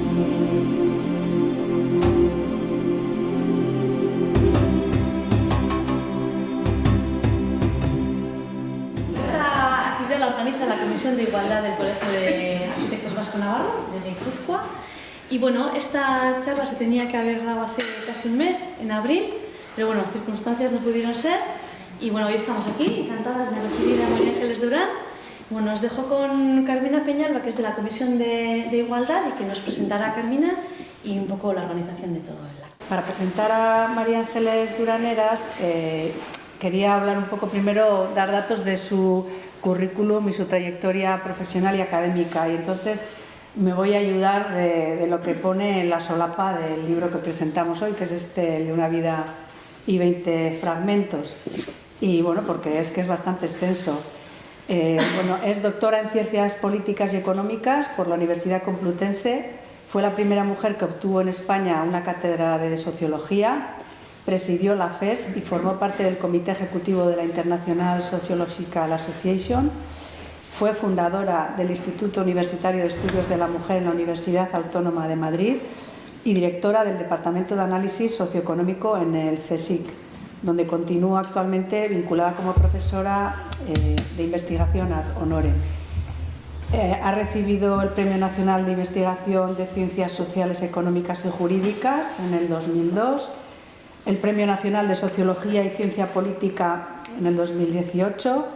Esta actividad la organiza la Comisión de Igualdad del Colegio de Arquitectos Vasco Navarro, de Guipúzcoa. Y bueno, esta charla se tenía que haber dado hace casi un mes, en abril, pero bueno, circunstancias no pudieron ser. Y bueno, hoy estamos aquí, encantadas de recibir a María Ángeles Durán. Bueno, os dejo con Carmina Peñalba, que es de la Comisión de Igualdad, y que nos presentará a Carmina y un poco la organización de todo el acto. Para presentar a María Ángeles Duraneras, quería hablar un poco primero, dar datos de su currículum y su trayectoria profesional y académica, y entonces me voy a ayudar de lo que pone en la solapa del libro que presentamos hoy, que es el de Una vida y 20 fragmentos. Y bueno, porque es que es bastante extenso. Bueno, es doctora en Ciencias Políticas y Económicas por la Universidad Complutense. Fue la primera mujer que obtuvo en España una cátedra de Sociología. Presidió la FES y formó parte del Comité Ejecutivo de la International Sociological Association. Fue fundadora del Instituto Universitario de Estudios de la Mujer en la Universidad Autónoma de Madrid y directora del Departamento de Análisis Socioeconómico en el CSIC, donde continúa actualmente vinculada como profesora de investigación ad honorem. Ha recibido el Premio Nacional de Investigación de Ciencias Sociales, Económicas y Jurídicas en el 2002, el Premio Nacional de Sociología y Ciencia Política en el 2018,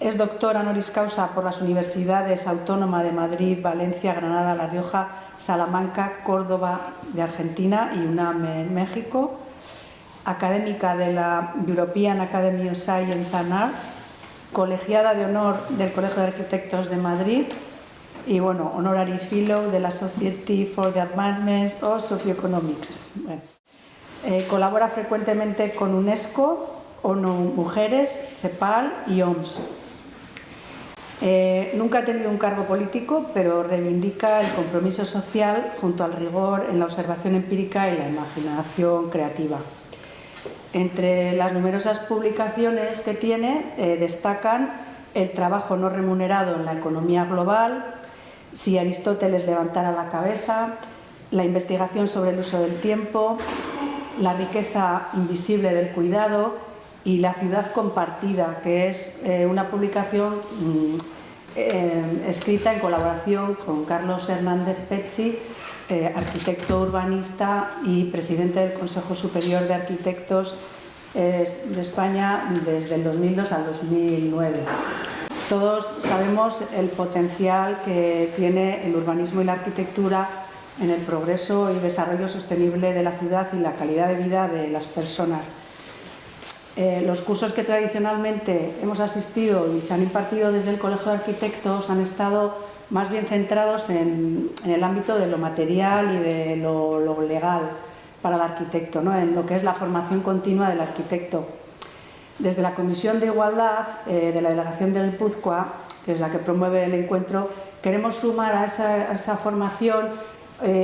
es doctora honoris causa por las Universidades Autónoma de Madrid, Valencia, Granada, La Rioja, Salamanca, Córdoba de Argentina y UNAM en México, académica de la European Academy of Science and Arts, colegiada de honor del Colegio de Arquitectos de Madrid y bueno, honorary fellow de la Society for the Advancement of Socioeconomics. Bueno, colabora frecuentemente con UNESCO, ONU Mujeres, CEPAL y OMS. Nunca ha tenido un cargo político, pero reivindica el compromiso social junto al rigor en la observación empírica y la imaginación creativa. Entre las numerosas publicaciones que tiene destacan El trabajo no remunerado en la economía global, Si Aristóteles levantara la cabeza, La investigación sobre el uso del tiempo, La riqueza invisible del cuidado y La ciudad compartida, que es una publicación escrita en colaboración con Carlos Hernández Pecci, arquitecto urbanista y presidente del Consejo Superior de Arquitectos de España desde el 2002 al 2009. Todos sabemos el potencial que tiene el urbanismo y la arquitectura en el progreso y desarrollo sostenible de la ciudad y la calidad de vida de las personas. Los cursos que tradicionalmente hemos asistido y se han impartido desde el Colegio de Arquitectos han estado más bien centrados en el ámbito de lo material y de lo legal para el arquitecto, ¿no? En lo que es la formación continua del arquitecto. Desde la Comisión de Igualdad de la Delegación de Guipúzcoa, que es la que promueve el encuentro, queremos sumar a esa formación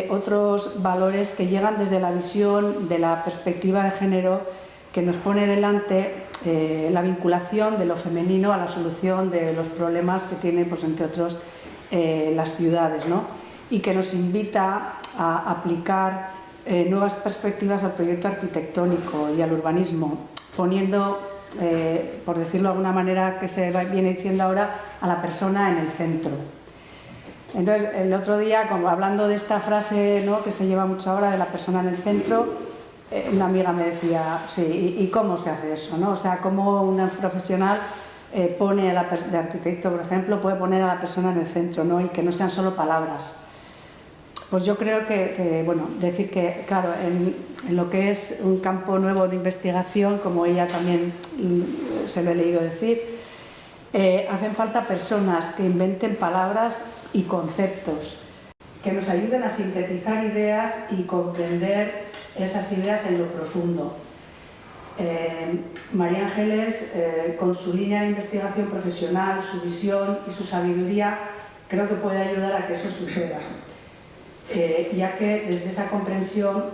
otros valores que llegan desde la visión de la perspectiva de género, que nos pone delante la vinculación de lo femenino a la solución de los problemas que tienen, pues, entre otros, las ciudades, ¿no? Y que nos invita a aplicar nuevas perspectivas al proyecto arquitectónico y al urbanismo, poniendo, por decirlo de alguna manera que se viene diciendo ahora, a la persona en el centro. Entonces, el otro día, como hablando de esta frase, ¿no?, que se lleva mucho ahora, de la persona en el centro, una amiga me decía, sí, ¿y cómo se hace eso, no? O sea, cómo una profesional pone de arquitecto, por ejemplo, puede poner a la persona en el centro, ¿no? Y que no sean solo palabras. Pues yo creo que bueno, decir que, claro, en lo que es un campo nuevo de investigación, como ella también se lo he leído decir, hacen falta personas que inventen palabras y conceptos, que nos ayuden a sintetizar ideas y comprender esas ideas en lo profundo. María Ángeles, con su línea de investigación profesional, su visión y su sabiduría, creo que puede ayudar a que eso suceda. Ya que desde esa comprensión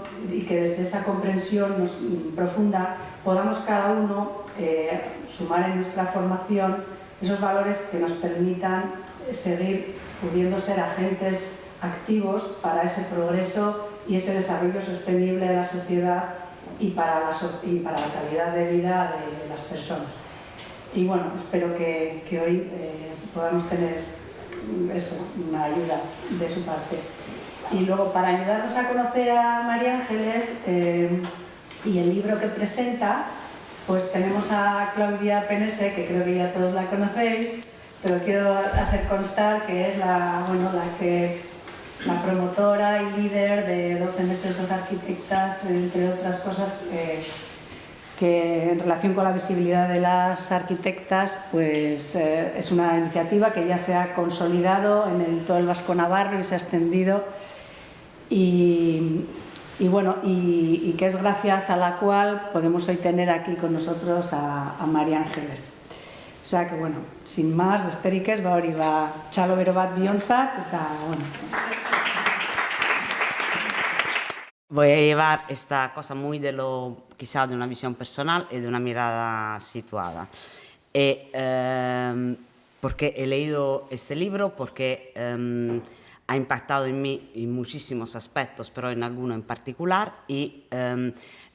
profunda podamos cada uno sumar en nuestra formación esos valores que nos permitan seguir pudiendo ser agentes activos para ese progreso y ese desarrollo sostenible de la sociedad y para la calidad de vida de las personas. Y bueno, espero que hoy podamos tener eso, una ayuda de su parte. Y luego, para ayudarnos a conocer a María Ángeles y el libro que presenta, pues tenemos a Claudia Penese, que creo que ya todos la conocéis, pero quiero hacer constar que es la promotora y líder de 12 meses 12 arquitectas, entre otras cosas, que en relación con la visibilidad de las arquitectas, pues es una iniciativa que ya se ha consolidado en todo el Vasco Navarro y se ha extendido y que es gracias a la cual podemos hoy tener aquí con nosotros a María Ángeles. O sea que, bueno, sin más, besterik ez, hori txalo bero bat biontzat, eta, bueno. Voy a llevar esta cosa muy quizá de una visión personal y de una mirada situada. Porque he leído este libro, porque ha impactado en mí en muchísimos aspectos, pero en alguno en particular, y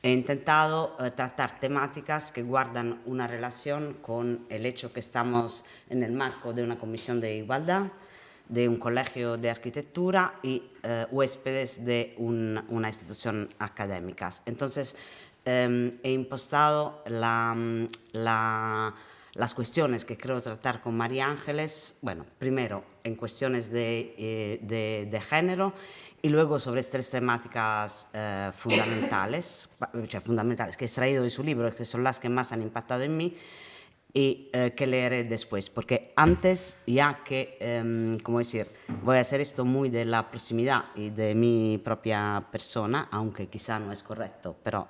he intentado tratar temáticas que guardan una relación con el hecho que estamos en el marco de una comisión de igualdad, de un colegio de arquitectura y huéspedes de una institución académica. Entonces, he impostado las cuestiones que creo tratar con María Ángeles, bueno, primero en cuestiones de género y luego sobre tres temáticas fundamentales que he extraído de su libro, que son las que más han impactado en mí y que leeré después, porque antes ya que, voy a hacer esto muy de la proximidad y de mi propia persona, aunque quizá no es correcto, pero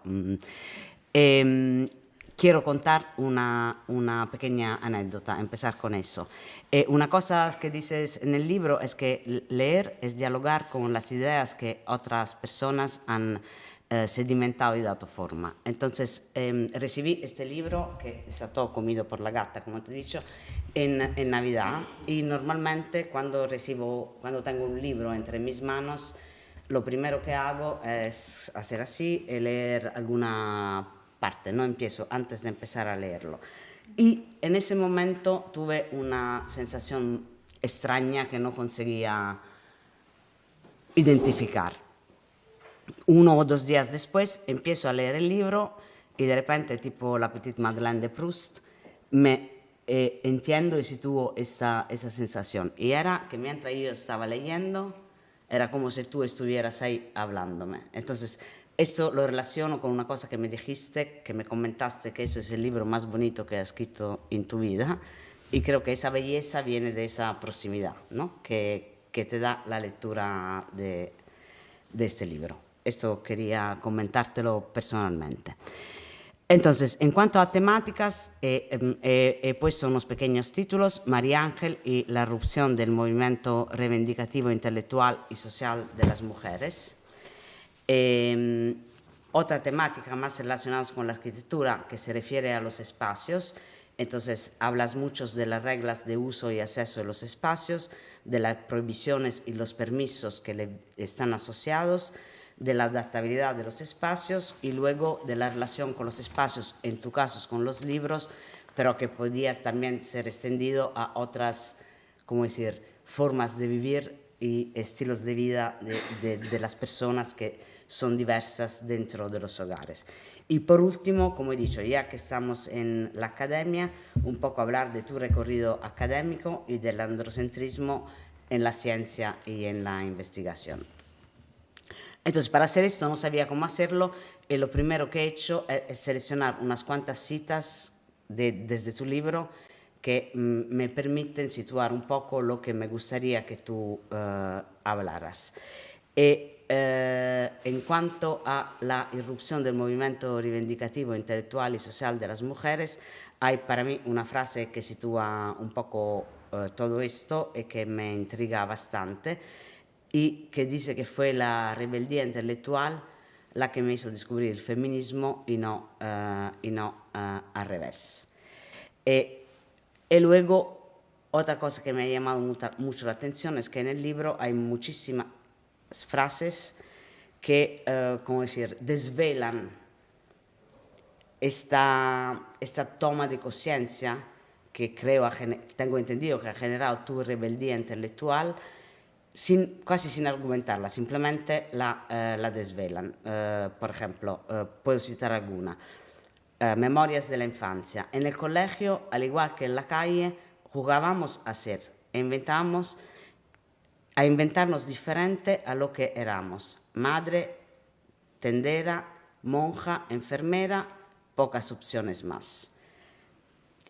quiero contar una pequeña anécdota, empezar con eso. Una cosa que dices en el libro es que leer es dialogar con las ideas que otras personas han sedimentado y dado forma. Entonces, recibí este libro, que está todo comido por la gata, como te he dicho, en Navidad, y normalmente cuando tengo un libro entre mis manos, lo primero que hago es hacer así y leer alguna parte, no empiezo antes de empezar a leerlo. Y en ese momento tuve una sensación extraña que no conseguía identificar. 1 o 2 días después empiezo a leer el libro y de repente, tipo la Petite Madeleine de Proust, entiendo y sitúo esa sensación. Y era que mientras yo estaba leyendo, era como si tú estuvieras ahí hablándome. Entonces, esto lo relaciono con una cosa que me dijiste, que me comentaste que eso es el libro más bonito que has escrito en tu vida, y creo que esa belleza viene de esa proximidad, ¿no? que te da la lectura de este libro. Esto quería comentártelo personalmente. Entonces, en cuanto a temáticas, he puesto unos pequeños títulos: María Ángel y la erupción del movimiento reivindicativo intelectual y social de las mujeres. Otra temática más relacionada con la arquitectura, que se refiere a los espacios. Entonces, hablas mucho de las reglas de uso y acceso de los espacios, de las prohibiciones y los permisos que le están asociados, de la adaptabilidad de los espacios y luego de la relación con los espacios, en tu caso con los libros, pero que podía también ser extendido a otras, formas de vivir y estilos de vida de las personas que son diversas dentro de los hogares. Y por último, como he dicho, ya que estamos en la academia, un poco hablar de tu recorrido académico y del androcentrismo en la ciencia y en la investigación. Entonces, para hacer esto no sabía cómo hacerlo, y lo primero que he hecho es seleccionar unas cuantas citas desde tu libro que me permiten situar un poco lo que me gustaría que tú hablaras. En cuanto a la irrupción del movimiento reivindicativo, intelectual y social de las mujeres, hay para mí una frase que sitúa un poco todo esto y que me intriga bastante, y que dice que fue la rebeldía intelectual la que me hizo descubrir el feminismo y no al revés. Y luego Otra cosa que me ha llamado mucho la atención es que en el libro hay muchísimas frases que, ¿cómo decir?, desvelan esta toma de conciencia que tengo entendido que ha generado tu rebeldía intelectual, casi sin argumentarla, simplemente la desvelan. Por ejemplo, puedo citar alguna. Memorias de la infancia. En el colegio, al igual que en la calle, jugábamos a ser, a inventarnos diferente a lo que éramos. Madre, tendera, monja, enfermera, pocas opciones más.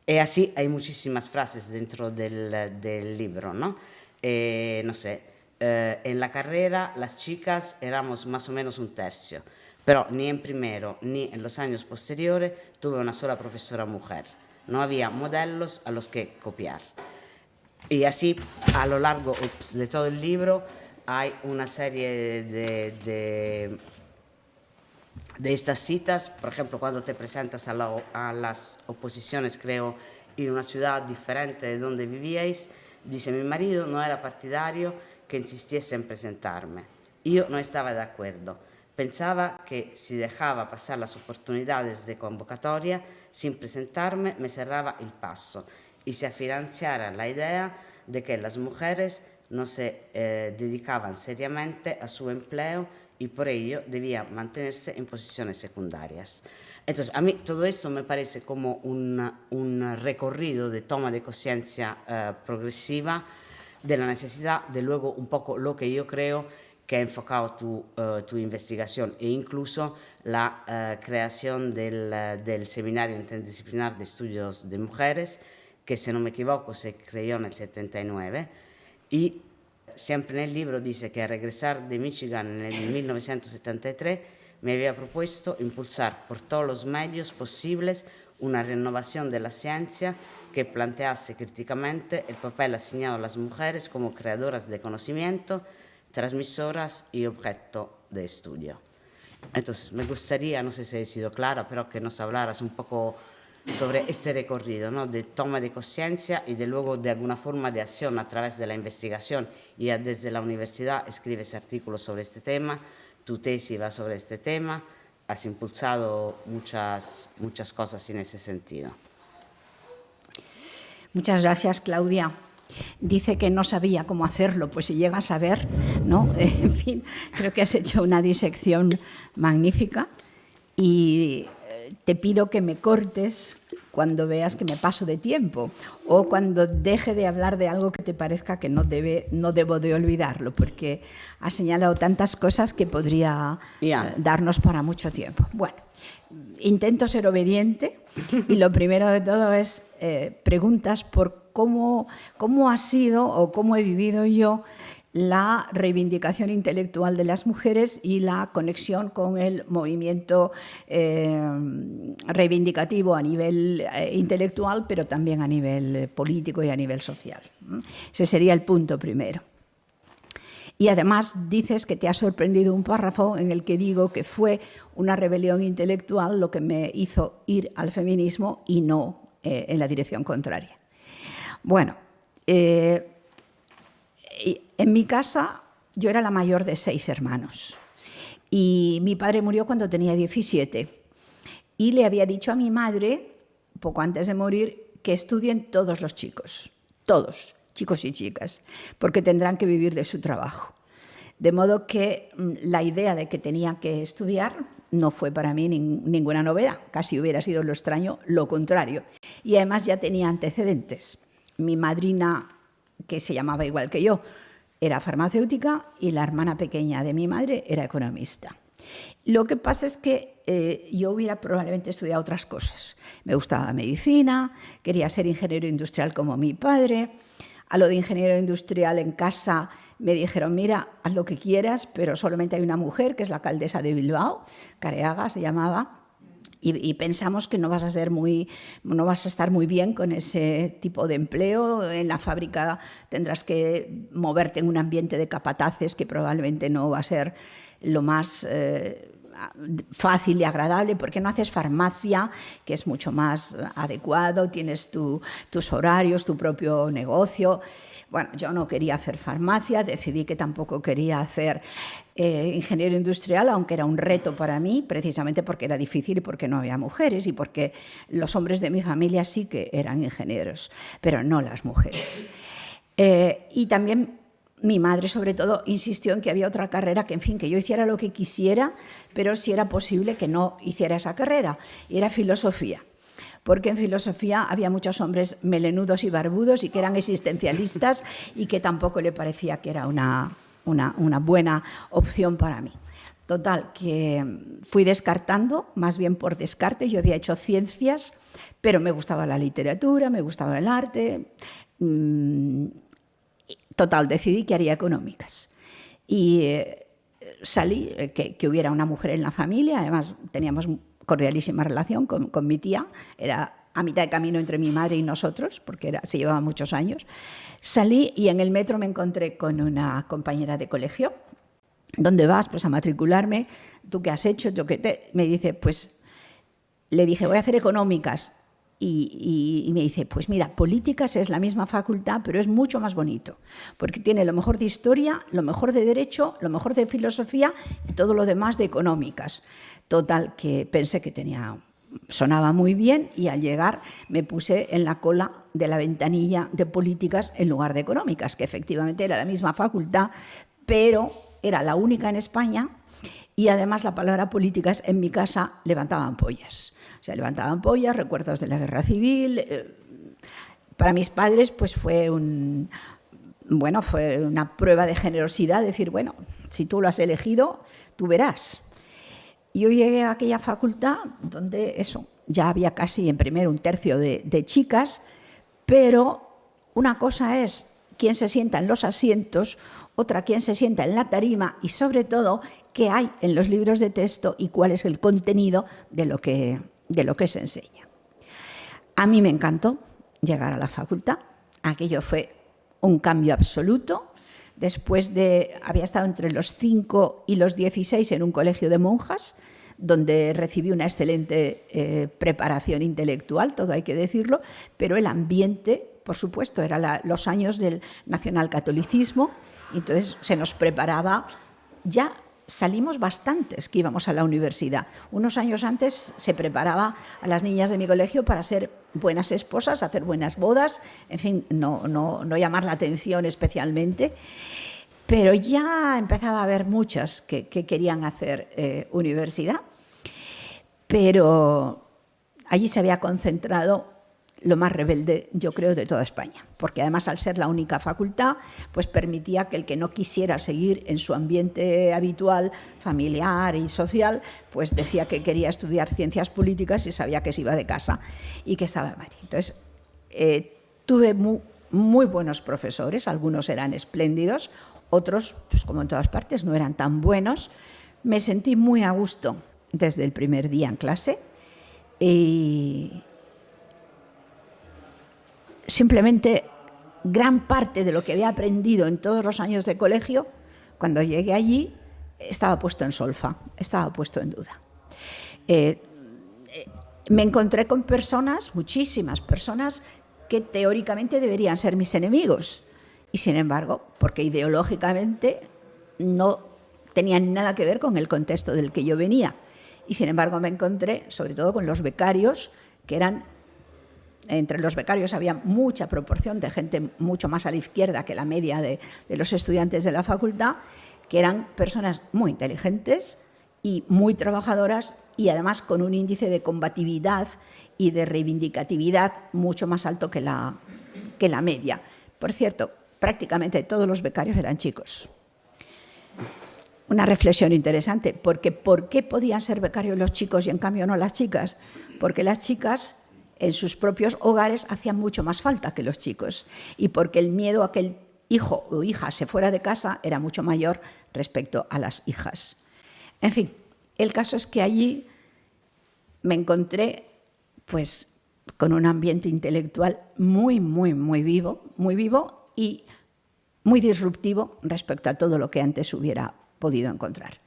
Y así hay muchísimas frases dentro del libro, ¿no? No sé, en la carrera las chicas éramos más o menos un tercio, pero ni en primero ni en los años posteriores tuve una sola profesora mujer. No había modelos a los que copiar. Y así, a lo largo de todo el libro, hay una serie de estas citas. Por ejemplo, cuando te presentas a las oposiciones, creo, en una ciudad diferente de donde vivíais, dice: mi marido no era partidario que insistiese en presentarme. Yo no estaba de acuerdo. Pensaba que si dejaba pasar las oportunidades de convocatoria sin presentarme, me cerraba el paso y se financiara la idea de que las mujeres no se dedicaban seriamente a su empleo y por ello debían mantenerse en posiciones secundarias. Entonces, a mí todo esto me parece como un recorrido de toma de conciencia progresiva de la necesidad de luego un poco lo que yo creo que ha enfocado tu investigación e incluso la creación del Seminario Interdisciplinar de Estudios de Mujeres, que si no me equivoco se creó en el 79, y siempre en el libro dice que al regresar de Michigan en el 1973 me había propuesto impulsar por todos los medios posibles una renovación de la ciencia que plantease críticamente el papel asignado a las mujeres como creadoras de conocimiento, transmisoras y objeto de estudio. Entonces, me gustaría, no sé si he sido clara, pero que nos hablaras un poco sobre este recorrido, ¿no?, de toma de conciencia y de luego de alguna forma de acción a través de la investigación. Ya desde la universidad escribes artículos sobre este tema, tu tesis va sobre este tema, has impulsado muchas cosas en ese sentido. Muchas gracias, Claudia. Dice que no sabía cómo hacerlo, pues si llega a saber, ¿no? En fin, creo que has hecho una disección magnífica y te pido que me cortes cuando veas que me paso de tiempo o cuando deje de hablar de algo que te parezca que no debo de olvidarlo, porque has señalado tantas cosas que podría darnos para mucho tiempo. Bueno, intento ser obediente y lo primero de todo es preguntas por cómo ha sido o cómo he vivido yo la reivindicación intelectual de las mujeres y la conexión con el movimiento reivindicativo a nivel intelectual, pero también a nivel político y a nivel social. Ese sería el punto primero. Y además dices que te ha sorprendido un párrafo en el que digo que fue una rebelión intelectual lo que me hizo ir al feminismo y no en la dirección contraria. Bueno, en mi casa yo era la mayor de 6 hermanos y mi padre murió cuando tenía 17 y le había dicho a mi madre, poco antes de morir, que estudien todos los chicos, todos, chicos y chicas, porque tendrán que vivir de su trabajo. De modo que la idea de que tenía que estudiar no fue para mí ninguna novedad, casi hubiera sido lo extraño, lo contrario. Y además ya tenía antecedentes. Mi madrina, que se llamaba igual que yo, era farmacéutica y la hermana pequeña de mi madre era economista. Lo que pasa es que yo hubiera probablemente estudiado otras cosas. Me gustaba la medicina, quería ser ingeniero industrial como mi padre. A lo de ingeniero industrial en casa me dijeron, mira, haz lo que quieras, pero solamente hay una mujer, que es la alcaldesa de Bilbao, Careaga se llamaba, y pensamos que no vas a estar muy bien con ese tipo de empleo. En la fábrica tendrás que moverte en un ambiente de capataces que probablemente no va a ser lo más fácil y agradable, ¿por qué no haces farmacia, que es mucho más adecuado, tienes tus horarios, tu propio negocio? Bueno, yo no quería hacer farmacia, decidí que tampoco quería hacer ingeniero industrial, aunque era un reto para mí, precisamente porque era difícil y porque no había mujeres y porque los hombres de mi familia sí que eran ingenieros, pero no las mujeres. Y también mi madre, sobre todo, insistió en que había otra carrera, que, en fin, que yo hiciera lo que quisiera, pero si era posible que no hiciera esa carrera, y era filosofía. Porque en filosofía había muchos hombres melenudos y barbudos y que eran existencialistas y que tampoco le parecía que era una buena opción para mí. Total, que fui descartando, más bien por descarte. Yo había hecho ciencias, pero me gustaba la literatura, me gustaba el arte. Total, decidí que haría económicas. Y salí, que hubiera una mujer en la familia, además teníamos cordialísima relación con mi tía, era a mitad de camino entre mi madre y nosotros, porque se llevaban muchos años. Salí y en el metro me encontré con una compañera de colegio. ¿Dónde vas? Pues a matricularme. ¿Tú qué has hecho? Me dice, pues, le dije, voy a hacer económicas. Y me dice, pues mira, políticas es la misma facultad, pero es mucho más bonito, porque tiene lo mejor de historia, lo mejor de derecho, lo mejor de filosofía y todo lo demás de económicas. Total, que pensé que sonaba muy bien y al llegar me puse en la cola de la ventanilla de políticas en lugar de económicas, que efectivamente era la misma facultad, pero era la única en España y además la palabra políticas en mi casa levantaba ampollas. O sea, levantaban pollas, recuerdos de la guerra civil. Para mis padres pues fue una prueba de generosidad, decir, bueno, si tú lo has elegido, tú verás. Y yo llegué a aquella facultad donde ya había casi en primero un tercio de chicas, pero una cosa es quién se sienta en los asientos, otra quién se sienta en la tarima y sobre todo qué hay en los libros de texto y cuál es el contenido de lo que se enseña. A mí me encantó llegar a la facultad, aquello fue un cambio absoluto. Después había estado entre los 5 y los 16 en un colegio de monjas, donde recibí una excelente preparación intelectual, todo hay que decirlo, pero el ambiente, por supuesto, eran los años del nacionalcatolicismo, y entonces se nos preparaba ya. Salimos bastantes que íbamos a la universidad. Unos años antes se preparaba a las niñas de mi colegio para ser buenas esposas, hacer buenas bodas, en fin, no llamar la atención especialmente. Pero ya empezaba a haber muchas que querían hacer universidad. Pero allí se había concentrado lo más rebelde, yo creo, de toda España, porque además al ser la única facultad, pues permitía que el que no quisiera seguir en su ambiente habitual, familiar y social, pues decía que quería estudiar ciencias políticas y sabía que se iba de casa y que estaba en Madrid. Entonces, tuve muy buenos profesores, algunos eran espléndidos, otros, pues como en todas partes, no eran tan buenos. Me sentí muy a gusto desde el primer día en clase y simplemente gran parte de lo que había aprendido en todos los años de colegio, cuando llegué allí, estaba puesto en solfa, estaba puesto en duda. Me encontré con personas, muchísimas personas, que teóricamente deberían ser mis enemigos. Y sin embargo, porque ideológicamente no tenían nada que ver con el contexto del que yo venía. Y sin embargo me encontré, sobre todo con los becarios, que eran... Entre los becarios había mucha proporción de gente mucho más a la izquierda que la media de los estudiantes de la facultad, que eran personas muy inteligentes y muy trabajadoras y además con un índice de combatividad y de reivindicatividad mucho más alto que la media. Por cierto, prácticamente todos los becarios eran chicos. Una reflexión interesante, porque ¿por qué podían ser becarios los chicos y en cambio no las chicas? Porque las chicas en sus propios hogares hacían mucho más falta que los chicos y porque el miedo a que el hijo o hija se fuera de casa era mucho mayor respecto a las hijas. En fin, el caso es que allí me encontré pues con un ambiente intelectual muy vivo y muy disruptivo respecto a todo lo que antes hubiera podido encontrar.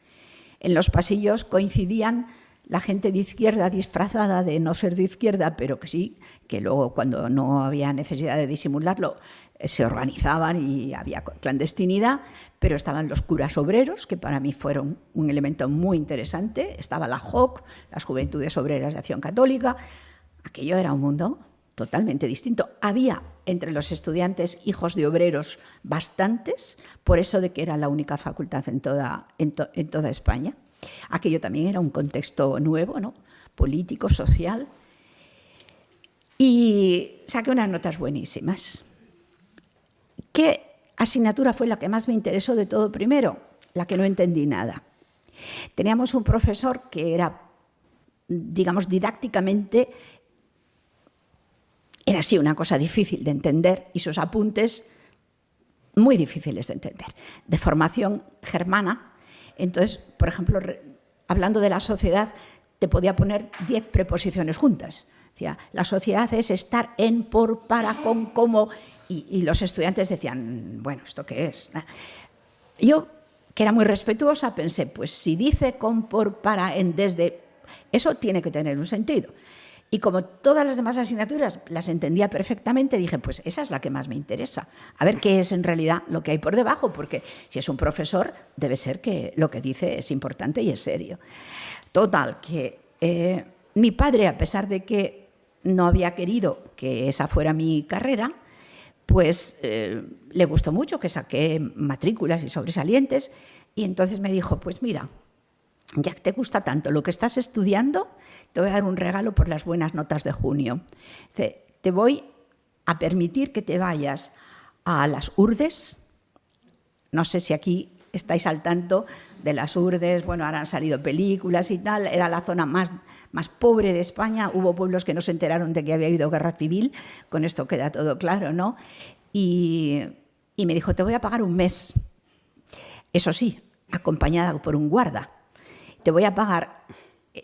En los pasillos coincidían la gente de izquierda disfrazada de no ser de izquierda, pero que sí, que luego cuando no había necesidad de disimularlo, se organizaban y había clandestinidad, pero estaban los curas obreros, que para mí fueron un elemento muy interesante, estaba la JOC, las Juventudes Obreras de Acción Católica. Aquello era un mundo totalmente distinto. Había entre los estudiantes hijos de obreros bastantes, por eso de que era la única facultad en toda España. Aquello también era un contexto nuevo, ¿no? Político, social. Y saqué unas notas buenísimas. ¿Qué asignatura fue la que más me interesó de todo primero? La que no entendí nada. Teníamos un profesor que era, digamos, didácticamente, era así una cosa difícil de entender y sus apuntes muy difíciles de entender. De formación germana, entonces, por ejemplo, hablando de la sociedad, te podía poner 10 preposiciones juntas. Decía, la sociedad es estar en, por, para, con, como... Y los estudiantes decían, bueno, ¿esto qué es? Yo, que era muy respetuosa, pensé, pues si dice con, por, para, en, desde, eso tiene que tener un sentido. Y como todas las demás asignaturas las entendía perfectamente, dije, pues esa es la que más me interesa. A ver qué es en realidad lo que hay por debajo, porque si es un profesor, debe ser que lo que dice es importante y es serio. Total, que mi padre, a pesar de que no había querido que esa fuera mi carrera, pues le gustó mucho que saqué matrículas y sobresalientes, y entonces me dijo, pues mira, ya que te gusta tanto lo que estás estudiando, te voy a dar un regalo por las buenas notas de junio. Te voy a permitir que te vayas a las Urdes. No sé si aquí estáis al tanto de las Urdes, bueno, ahora han salido películas y tal, era la zona más pobre de España, hubo pueblos que no se enteraron de que había habido guerra civil, con esto queda todo claro, ¿no? Y me dijo, te voy a pagar un mes, eso sí, acompañada por un guarda. Te voy a pagar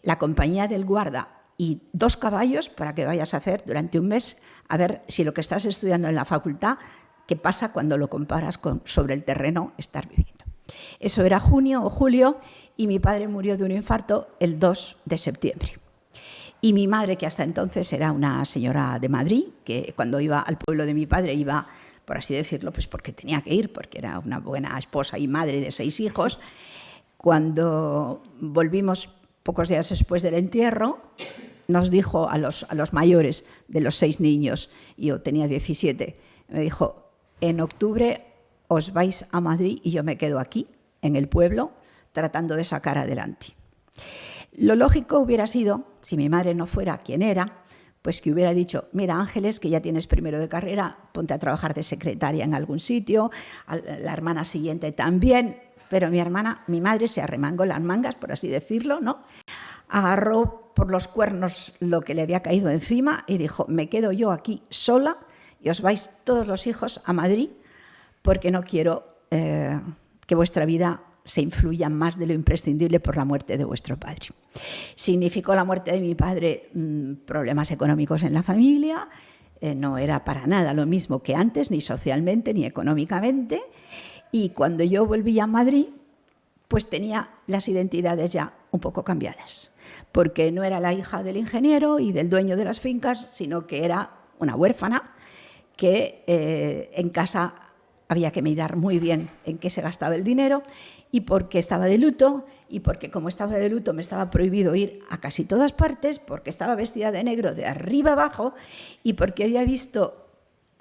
la compañía del guarda y 2 caballos para que vayas a hacer durante un mes a ver si lo que estás estudiando en la facultad, qué pasa cuando lo comparas con sobre el terreno estar viviendo. Eso era junio o julio y mi padre murió de un infarto el 2 de septiembre. Y mi madre, que hasta entonces era una señora de Madrid, que cuando iba al pueblo de mi padre iba, por así decirlo, pues porque tenía que ir, porque era una buena esposa y madre de 6 hijos, cuando volvimos pocos días después del entierro, nos dijo a los mayores de los 6 niños, yo tenía 17, me dijo, en octubre os vais a Madrid y yo me quedo aquí, en el pueblo, tratando de sacar adelante. Lo lógico hubiera sido, si mi madre no fuera quien era, pues que hubiera dicho, mira Ángeles, que ya tienes primero de carrera, ponte a trabajar de secretaria en algún sitio, la hermana siguiente también, pero mi madre se arremangó las mangas, por así decirlo, ¿no? Agarró por los cuernos lo que le había caído encima y dijo, me quedo yo aquí sola y os vais todos los hijos a Madrid porque no quiero que vuestra vida se influya más de lo imprescindible por la muerte de vuestro padre. Significó la muerte de mi padre problemas económicos en la familia, no era para nada lo mismo que antes, ni socialmente ni económicamente, y cuando yo volví a Madrid, pues tenía las identidades ya un poco cambiadas, porque no era la hija del ingeniero y del dueño de las fincas, sino que era una huérfana que en casa había que mirar muy bien en qué se gastaba el dinero, y porque estaba de luto, y porque como estaba de luto me estaba prohibido ir a casi todas partes, porque estaba vestida de negro de arriba abajo, y porque había visto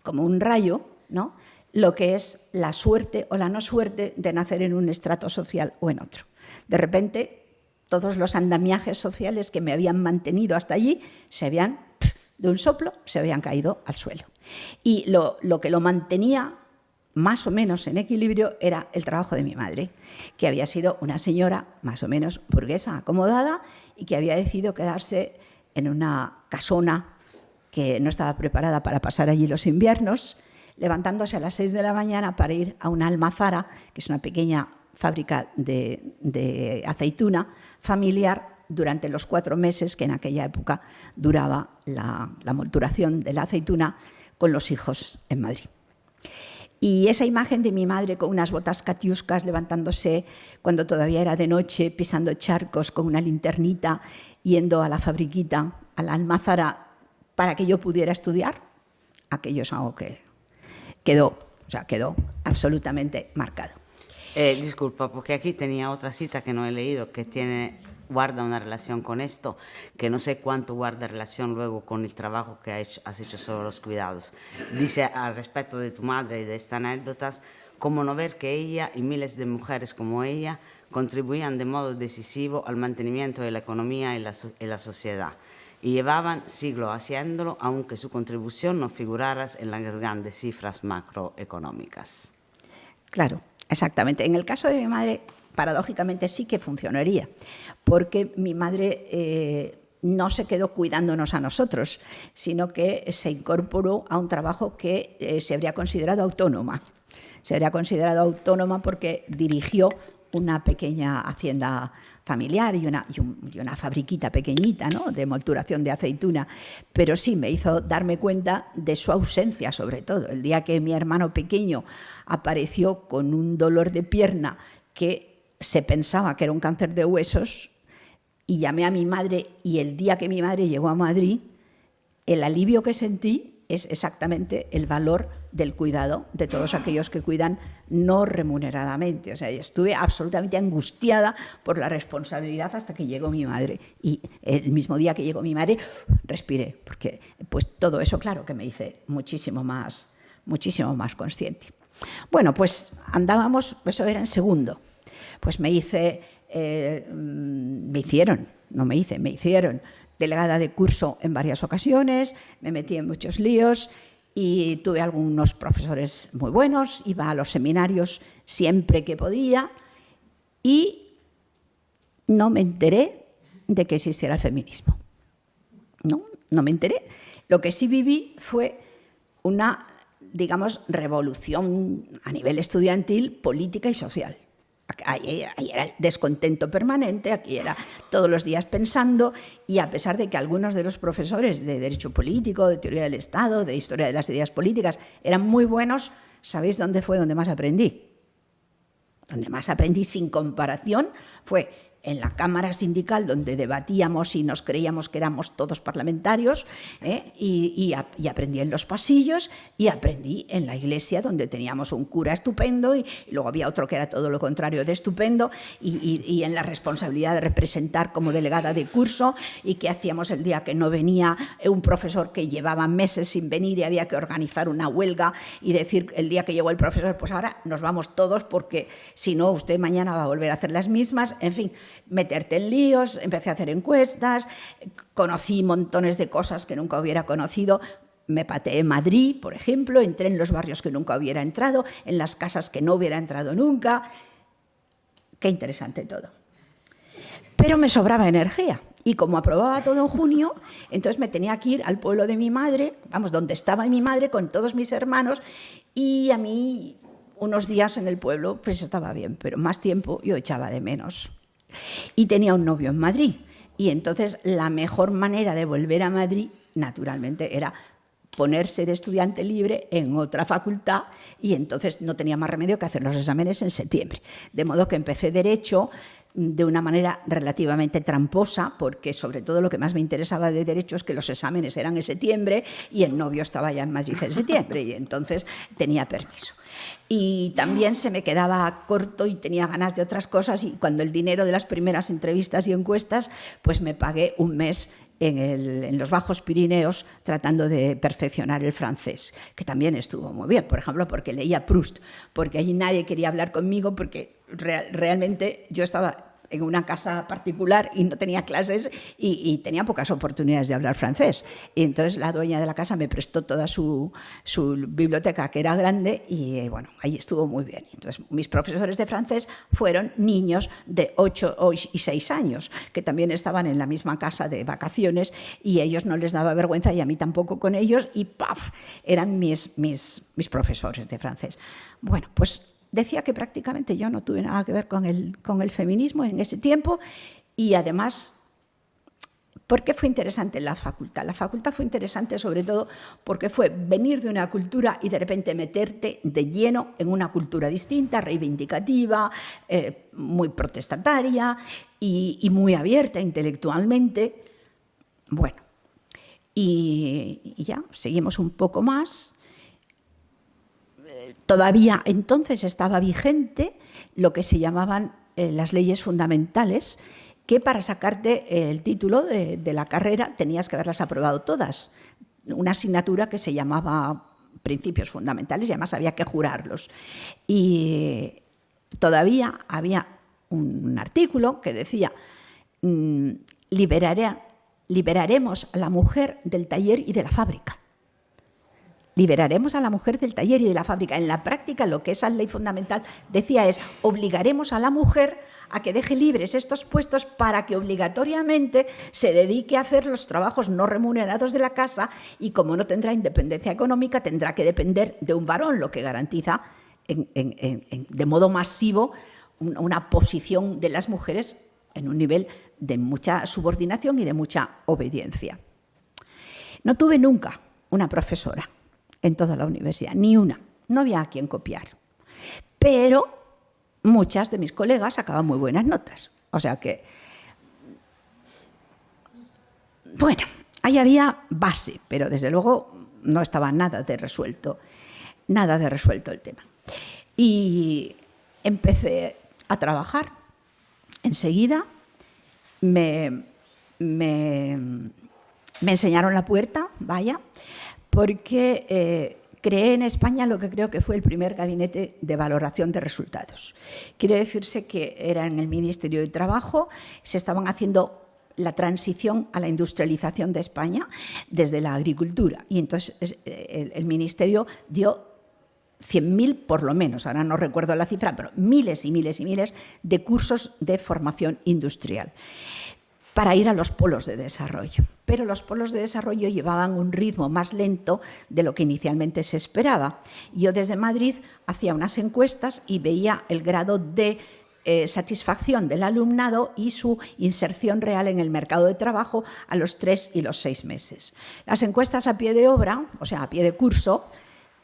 como un rayo, ¿no?, lo que es la suerte o la no suerte de nacer en un estrato social o en otro. De repente, todos los andamiajes sociales que me habían mantenido hasta allí se habían, de un soplo, se habían caído al suelo. Y lo que lo mantenía más o menos en equilibrio era el trabajo de mi madre, que había sido una señora más o menos burguesa, acomodada, y que había decidido quedarse en una casona que no estaba preparada para pasar allí los inviernos, levantándose a las 6 de la mañana para ir a una almazara, que es una pequeña fábrica de aceituna familiar, durante los 4 meses que en aquella época duraba la molturación de la aceituna con los hijos en Madrid. Y esa imagen de mi madre con unas botas catiuscas levantándose cuando todavía era de noche, pisando charcos con una linternita, yendo a la fabriquita, a la almazara, para que yo pudiera estudiar, aquello es algo que quedó absolutamente marcado. Disculpa, porque aquí tenía otra cita que no he leído, que guarda una relación con esto, que no sé cuánto guarda relación luego con el trabajo que has hecho sobre los cuidados. Dice al respecto de tu madre y de estas anécdotas, cómo no ver que ella y miles de mujeres como ella contribuían de modo decisivo al mantenimiento de la economía y la sociedad. Y llevaban siglos haciéndolo, aunque su contribución no figurara en las grandes cifras macroeconómicas. Claro, exactamente. En el caso de mi madre, paradójicamente sí que funcionaría, porque mi madre no se quedó cuidándonos a nosotros, sino que se incorporó a un trabajo que se habría considerado autónoma. Se habría considerado autónoma porque dirigió una pequeña hacienda familiar y una fabriquita pequeñita, ¿no?, de molturación de aceituna, pero sí me hizo darme cuenta de su ausencia, sobre todo. El día que mi hermano pequeño apareció con un dolor de pierna que se pensaba que era un cáncer de huesos, y llamé a mi madre, y el día que mi madre llegó a Madrid, el alivio que sentí es exactamente el valor del cuidado de todos aquellos que cuidan no remuneradamente. O sea, estuve absolutamente angustiada por la responsabilidad hasta que llegó mi madre. Y el mismo día que llegó mi madre, respiré, porque pues todo eso, claro, que me hice muchísimo más consciente. Bueno, pues andábamos, eso era en segundo. Pues me hicieron delegada de curso en varias ocasiones, me metí en muchos líos y tuve algunos profesores muy buenos, iba a los seminarios siempre que podía y no me enteré de que existiera el feminismo. No me enteré. Lo que sí viví fue una, digamos, revolución a nivel estudiantil, política y social. Ahí era el descontento permanente, aquí era todos los días pensando, y a pesar de que algunos de los profesores de Derecho Político, de Teoría del Estado, de Historia de las Ideas Políticas eran muy buenos, ¿sabéis dónde fue donde más aprendí? Donde más aprendí sin comparación fue en la Cámara Sindical, donde debatíamos y nos creíamos que éramos todos parlamentarios, y aprendí en los pasillos, y aprendí en la iglesia, donde teníamos un cura estupendo, y luego había otro que era todo lo contrario de estupendo, y en la responsabilidad de representar como delegada de curso, y qué hacíamos el día que no venía un profesor que llevaba meses sin venir y había que organizar una huelga y decir el día que llegó el profesor, pues ahora nos vamos todos porque si no usted mañana va a volver a hacer las mismas, en fin, meterte en líos, empecé a hacer encuestas, conocí montones de cosas que nunca hubiera conocido, me pateé en Madrid, por ejemplo, entré en los barrios que nunca hubiera entrado, en las casas que no hubiera entrado nunca. Qué interesante todo. Pero me sobraba energía y como aprobaba todo en junio, entonces me tenía que ir al pueblo de mi madre, vamos, donde estaba mi madre con todos mis hermanos, y a mí unos días en el pueblo pues estaba bien, pero más tiempo yo echaba de menos. Y tenía un novio en Madrid, y entonces la mejor manera de volver a Madrid, naturalmente, era ponerse de estudiante libre en otra facultad, y entonces no tenía más remedio que hacer los exámenes en septiembre. De modo que empecé Derecho de una manera relativamente tramposa, porque sobre todo lo que más me interesaba de Derecho es que los exámenes eran en septiembre y el novio estaba ya en Madrid en septiembre, y entonces tenía permiso. Y también se me quedaba corto y tenía ganas de otras cosas, y cuando el dinero de las primeras entrevistas y encuestas, pues me pagué un mes en los Bajos Pirineos tratando de perfeccionar el francés, que también estuvo muy bien, por ejemplo, porque leía Proust, porque allí nadie quería hablar conmigo, porque realmente yo estaba en una casa particular y no tenía clases y tenía pocas oportunidades de hablar francés. Y entonces la dueña de la casa me prestó toda su biblioteca, que era grande, y bueno, ahí estuvo muy bien. Entonces mis profesores de francés fueron niños de 8 y 6 años, que también estaban en la misma casa de vacaciones, y a ellos no les daba vergüenza y a mí tampoco con ellos, y ¡paf!, eran mis profesores de francés. Bueno, pues decía que prácticamente yo no tuve nada que ver con el feminismo en ese tiempo, y además ¿Por qué fue interesante la facultad? La facultad fue interesante sobre todo porque fue venir de una cultura y de repente meterte de lleno en una cultura distinta, reivindicativa, muy protestataria y muy abierta intelectualmente. Bueno, y ya, seguimos un poco más. Todavía entonces estaba vigente lo que se llamaban las leyes fundamentales, que para sacarte el título de la carrera tenías que haberlas aprobado todas. Una asignatura que se llamaba Principios Fundamentales y además había que jurarlos. Y todavía había un artículo que decía liberaremos a la mujer del taller y de la fábrica. Liberaremos a la mujer del taller y de la fábrica. En la práctica, lo que esa ley fundamental decía es obligaremos a la mujer a que deje libres estos puestos para que obligatoriamente se dedique a hacer los trabajos no remunerados de la casa y como no tendrá independencia económica, tendrá que depender de un varón, lo que garantiza de modo masivo una posición de las mujeres en un nivel de mucha subordinación y de mucha obediencia. No tuve nunca una profesora en toda la universidad, ni una. No había a quien copiar. Pero muchas de mis colegas sacaban muy buenas notas. O sea que, bueno, ahí había base, pero desde luego no estaba nada de resuelto el tema. Y empecé a trabajar. Enseguida me enseñaron la puerta, vaya, porque creé en España lo que creo que fue el primer gabinete de valoración de resultados. Quiere decirse que era en el Ministerio de Trabajo, se estaban haciendo la transición a la industrialización de España desde la agricultura. Y entonces el Ministerio dio 100.000 por lo menos, ahora no recuerdo la cifra, pero miles y miles y miles de cursos de formación industrial para ir a los polos de desarrollo. Pero los polos de desarrollo llevaban un ritmo más lento de lo que inicialmente se esperaba. Yo desde Madrid hacía unas encuestas y veía el grado de satisfacción del alumnado y su inserción real en el mercado de trabajo a los 3 y los 6 meses. Las encuestas a pie de obra, o sea, a pie de curso,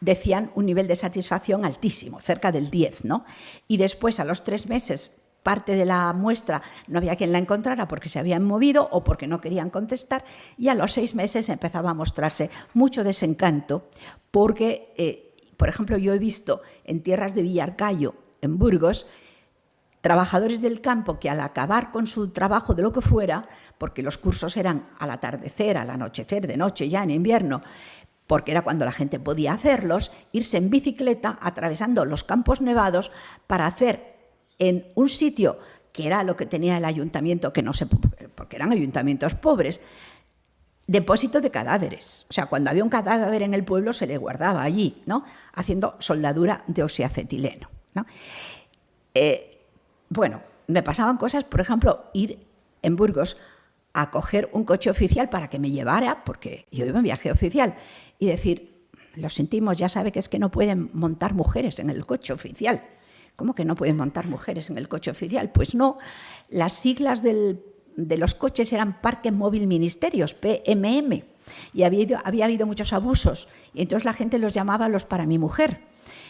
decían un nivel de satisfacción altísimo, cerca del 10, ¿no? Y después, a los 3 meses, parte de la muestra no había quien la encontrara porque se habían movido o porque no querían contestar, y a los 6 meses empezaba a mostrarse mucho desencanto porque, por ejemplo, yo he visto en tierras de Villarcayo, en Burgos, trabajadores del campo que al acabar con su trabajo de lo que fuera, porque los cursos eran al atardecer, al anochecer, de noche ya en invierno, porque era cuando la gente podía hacerlos, irse en bicicleta atravesando los campos nevados para hacer en un sitio que era lo que tenía el ayuntamiento, que no sé, porque eran ayuntamientos pobres, depósito de cadáveres. O sea, cuando había un cadáver en el pueblo se le guardaba allí, ¿no? Haciendo soldadura de oxiacetileno, ¿no? Bueno, me pasaban cosas, por ejemplo, ir en Burgos a coger un coche oficial para que me llevara, porque yo iba en viaje oficial, y decir, lo sentimos, ya sabe que es que no pueden montar mujeres en el coche oficial. ¿Cómo que no pueden montar mujeres en el coche oficial? Pues no, las siglas de los coches eran Parque Móvil Ministerios, PMM, y había habido muchos abusos, y entonces la gente los llamaba los para mi mujer,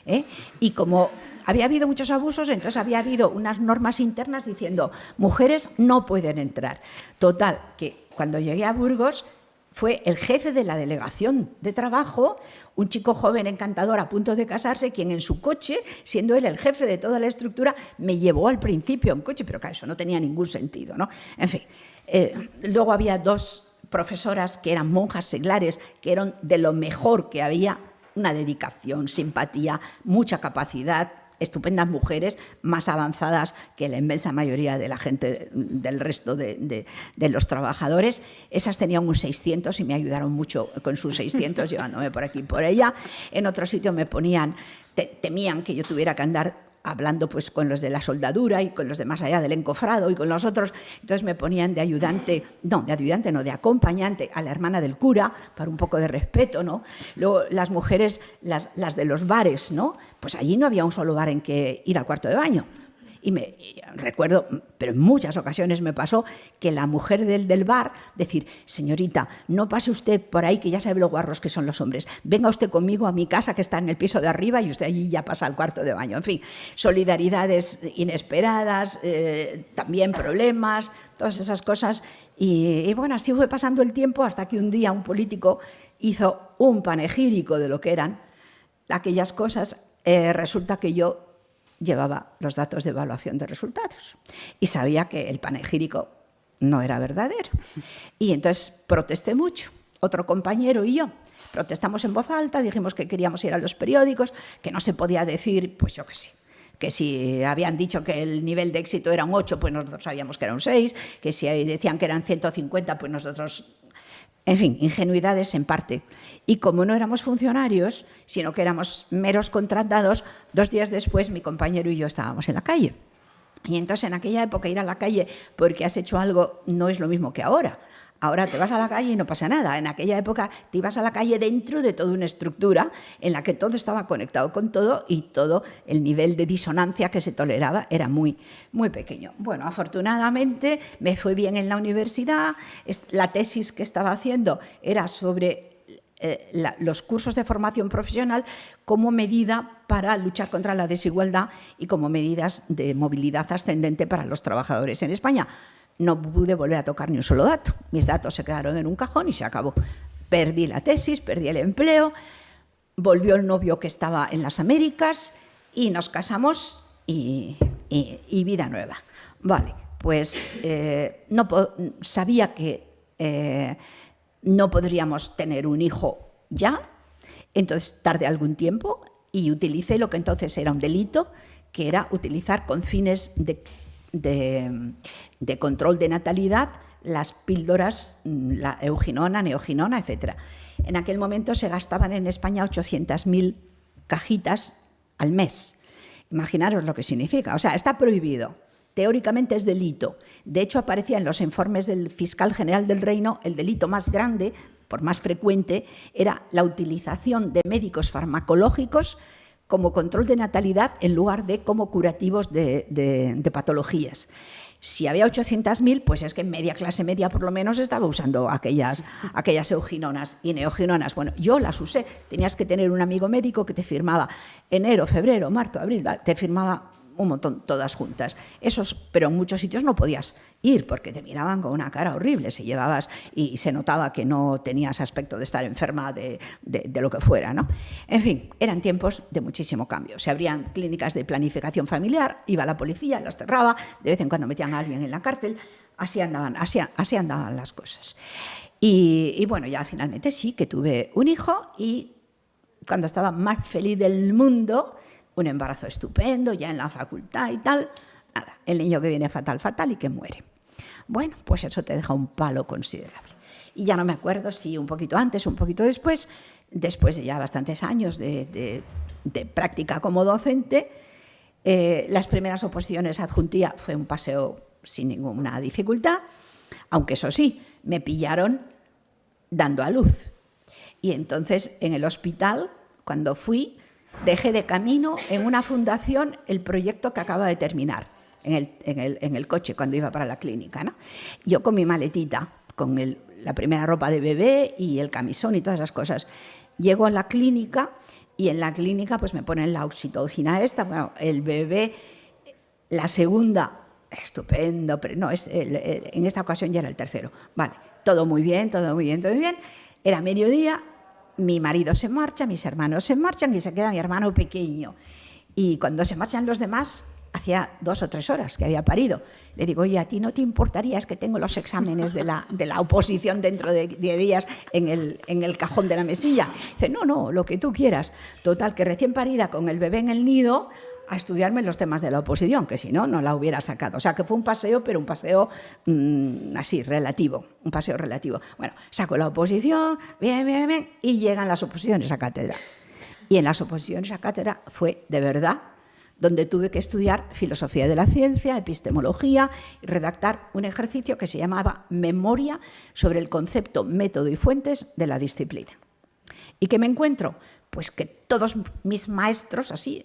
¿eh? Y como había habido muchos abusos, entonces había habido unas normas internas diciendo mujeres no pueden entrar. Total, que cuando llegué a Burgos fue el jefe de la delegación de trabajo, un chico joven encantador a punto de casarse, quien en su coche, siendo él el jefe de toda la estructura, me llevó al principio en coche, pero claro, eso no tenía ningún sentido, ¿no? En fin, luego había 2 profesoras que eran monjas seglares, que eran de lo mejor que había, una dedicación, simpatía, mucha capacidad, estupendas mujeres, más avanzadas que la inmensa mayoría de la gente del resto de los trabajadores. Esas tenían un 600 y me ayudaron mucho con sus 600, llevándome por aquí y por allá. En otro sitio me ponían, temían que yo tuviera que andar hablando pues con los de la soldadura y con los de más allá del encofrado y con los otros, entonces me ponían de acompañante a la hermana del cura, para un poco de respeto, ¿no? Luego las mujeres, las de los bares, ¿no? Pues allí no había un solo bar en que ir al cuarto de baño. y recuerdo, pero en muchas ocasiones me pasó que la mujer del bar decir, señorita, no pase usted por ahí, que ya sabe los guarros que son los hombres, venga usted conmigo a mi casa que está en el piso de arriba y usted allí ya pasa al cuarto de baño. En fin, solidaridades inesperadas, también problemas, todas esas cosas. Y bueno, así fue pasando el tiempo hasta que un día un político hizo un panegírico de lo que eran aquellas cosas. Resulta que yo llevaba los datos de evaluación de resultados y sabía que el panegírico no era verdadero. Y entonces protesté mucho. Otro compañero y yo protestamos en voz alta, dijimos que queríamos ir a los periódicos, que no se podía decir, pues yo qué sé, que si habían dicho que el nivel de éxito era un 8, pues nosotros sabíamos que era un 6, que si decían que eran 150, pues nosotros... En fin, ingenuidades en parte. Y como no éramos funcionarios, sino que éramos meros contratados, 2 días después mi compañero y yo estábamos en la calle. Y entonces en aquella época ir a la calle porque has hecho algo no es lo mismo que ahora. Ahora te vas a la calle y no pasa nada. En aquella época te ibas a la calle dentro de toda una estructura en la que todo estaba conectado con todo y todo el nivel de disonancia que se toleraba era muy, muy pequeño. Bueno, afortunadamente me fue bien en la universidad. La tesis que estaba haciendo era sobre los cursos de formación profesional como medida para luchar contra la desigualdad y como medidas de movilidad ascendente para los trabajadores en España. No pude volver a tocar ni un solo dato. Mis datos se quedaron en un cajón y se acabó. Perdí la tesis, perdí el empleo, volvió el novio que estaba en las Américas y nos casamos y vida nueva. Vale, pues sabía que no podríamos tener un hijo ya, entonces tardé algún tiempo y utilicé lo que entonces era un delito, que era utilizar con fines de control de natalidad las píldoras, la euginona, neoginona, etc. En aquel momento se gastaban en España 800.000 cajitas al mes. Imaginaros lo que significa. O sea, está prohibido. Teóricamente es delito. De hecho, aparecía en los informes del fiscal general del Reino el delito más grande, por más frecuente, era la utilización de médicos farmacológicos como control de natalidad en lugar de como curativos de patologías. Si había 800.000, pues es que media clase media por lo menos estaba usando aquellas euginonas y neoginonas. Bueno, yo las usé. Tenías que tener un amigo médico que te firmaba enero, febrero, marzo, abril, te firmaba un montón, todas juntas. Pero en muchos sitios no podías ir porque te miraban con una cara horrible si llevabas y se notaba que no tenías aspecto de estar enferma de lo que fuera, ¿no? En fin, eran tiempos de muchísimo cambio. Se abrían clínicas de planificación familiar, iba la policía, las cerraba, de vez en cuando metían a alguien en la cárcel, así andaban las cosas. Y bueno, ya finalmente sí que tuve un hijo y cuando estaba más feliz del mundo, un embarazo estupendo, ya en la facultad y tal, nada, el niño que viene fatal y que muere. Bueno, pues eso te deja un palo considerable. Y ya no me acuerdo si un poquito antes o un poquito después de ya bastantes años de práctica como docente, las primeras oposiciones a adjuntía fue un paseo sin ninguna dificultad, aunque eso sí, me pillaron dando a luz. Y entonces en el hospital, cuando fui, dejé de camino en una fundación el proyecto que acaba de terminar, en el coche cuando iba para la clínica, ¿no? Yo con mi maletita, con la primera ropa de bebé y el camisón y todas esas cosas. Llego a la clínica y en la clínica pues me ponen la oxitocina esta, bueno, el bebé, la segunda, estupendo, pero no, en esta ocasión ya era el tercero. Vale, todo muy bien. Era mediodía. Mi marido se marcha, mis hermanos se marchan y se queda mi hermano pequeño. Y cuando se marchan los demás, hacía 2 o 3 horas que había parido. Le digo, oye, ¿a ti no te importaría? Es que tengo los exámenes de la oposición dentro de 10 días en el cajón de la mesilla. Dice, no, lo que tú quieras. Total, que recién parida con el bebé en el nido, a estudiarme los temas de la oposición, que si no, no la hubiera sacado. O sea, que fue un paseo, pero un paseo así, relativo, un paseo relativo. Bueno, saco la oposición, bien, y llegan las oposiciones a cátedra. Y en las oposiciones a cátedra fue, de verdad, donde tuve que estudiar filosofía de la ciencia, epistemología y redactar un ejercicio que se llamaba Memoria sobre el concepto, método y fuentes de la disciplina. ¿Y qué me encuentro? Pues que todos mis maestros, así,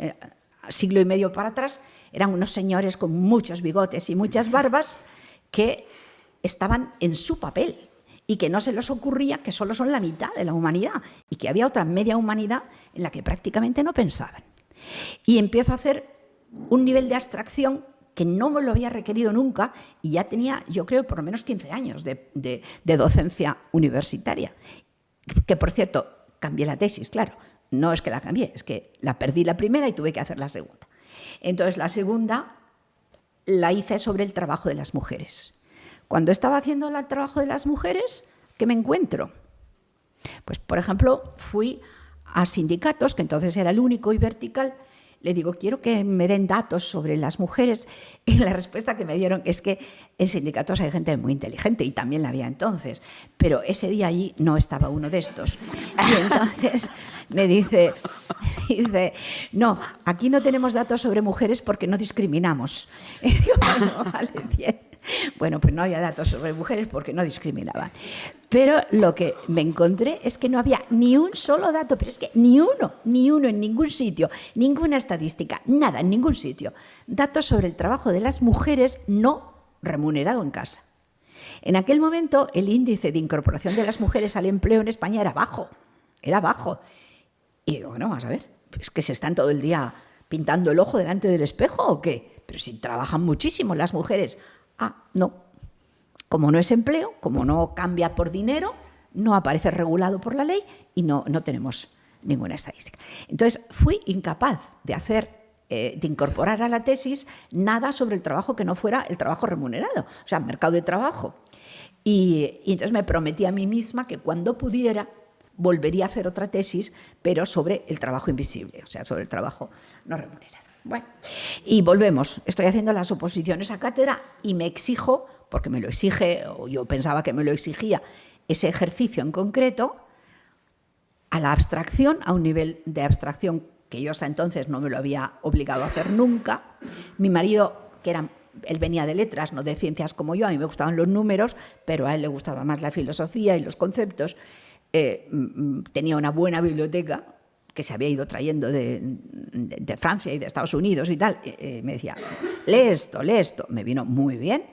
siglo y medio para atrás, eran unos señores con muchos bigotes y muchas barbas que estaban en su papel y que no se les ocurría que solo son la mitad de la humanidad y que había otra media humanidad en la que prácticamente no pensaban. Y empiezo a hacer un nivel de abstracción que no me lo había requerido nunca y ya tenía, yo creo, por lo menos 15 años de docencia universitaria. Que, por cierto, cambié la tesis, claro. No es que la cambié, es que la perdí la primera y tuve que hacer la segunda. Entonces, la segunda la hice sobre el trabajo de las mujeres. Cuando estaba haciendo el trabajo de las mujeres, ¿qué me encuentro? Pues, por ejemplo, fui a sindicatos, que entonces era el único y vertical. Le digo, quiero que me den datos sobre las mujeres. Y la respuesta que me dieron es que en sindicatos hay gente muy inteligente, y también la había entonces. Pero ese día allí no estaba uno de estos. Y entonces me dice, no, aquí no tenemos datos sobre mujeres porque no discriminamos. Y digo, bueno, vale, bien. Bueno, pues no había datos sobre mujeres porque no discriminaban. Pero lo que me encontré es que no había ni un solo dato, pero es que ni uno en ningún sitio, ninguna estadística, nada, en ningún sitio. Datos sobre el trabajo de las mujeres no remunerado en casa. En aquel momento el índice de incorporación de las mujeres al empleo en España era bajo. Y digo, bueno, vamos a ver, ¿es que se están todo el día pintando el ojo delante del espejo o qué? Pero si trabajan muchísimo las mujeres. Ah, no. Como no es empleo, como no cambia por dinero, no aparece regulado por la ley y no tenemos ninguna estadística. Entonces, fui incapaz de incorporar a la tesis nada sobre el trabajo que no fuera el trabajo remunerado, o sea, mercado de trabajo. Y entonces me prometí a mí misma que cuando pudiera volvería a hacer otra tesis, pero sobre el trabajo invisible, o sea, sobre el trabajo no remunerado. Bueno, y volvemos. Estoy haciendo las oposiciones a cátedra y me exijo, porque me lo exige, o yo pensaba que me lo exigía, ese ejercicio en concreto, a la abstracción, a un nivel de abstracción que yo hasta entonces no me lo había obligado a hacer nunca. Mi marido, él venía de letras, no de ciencias como yo, a mí me gustaban los números, pero a él le gustaba más la filosofía y los conceptos. Tenía una buena biblioteca que se había ido trayendo de Francia y de Estados Unidos y tal. Me decía, lee esto. Me vino muy bien.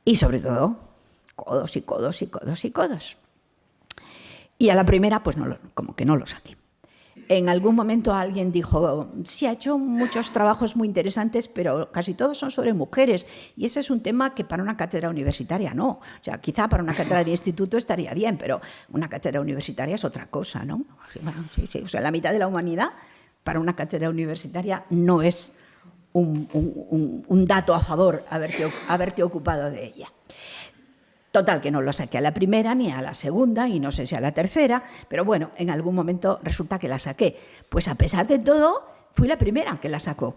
Y sobre todo, codos y codos y codos y codos. Y a la primera, pues como que no lo saqué. En algún momento alguien dijo, sí, ha hecho muchos trabajos muy interesantes, pero casi todos son sobre mujeres. Y ese es un tema que para una cátedra universitaria no. O sea, quizá para una cátedra de instituto estaría bien, pero una cátedra universitaria es otra cosa, ¿no? Sí. O sea, la mitad de la humanidad para una cátedra universitaria no es un dato a favor haberte ocupado de ella. Total, que no lo saqué a la primera ni a la segunda y no sé si a la tercera, pero bueno, en algún momento resulta que la saqué. Pues a pesar de todo, fui la primera que la sacó.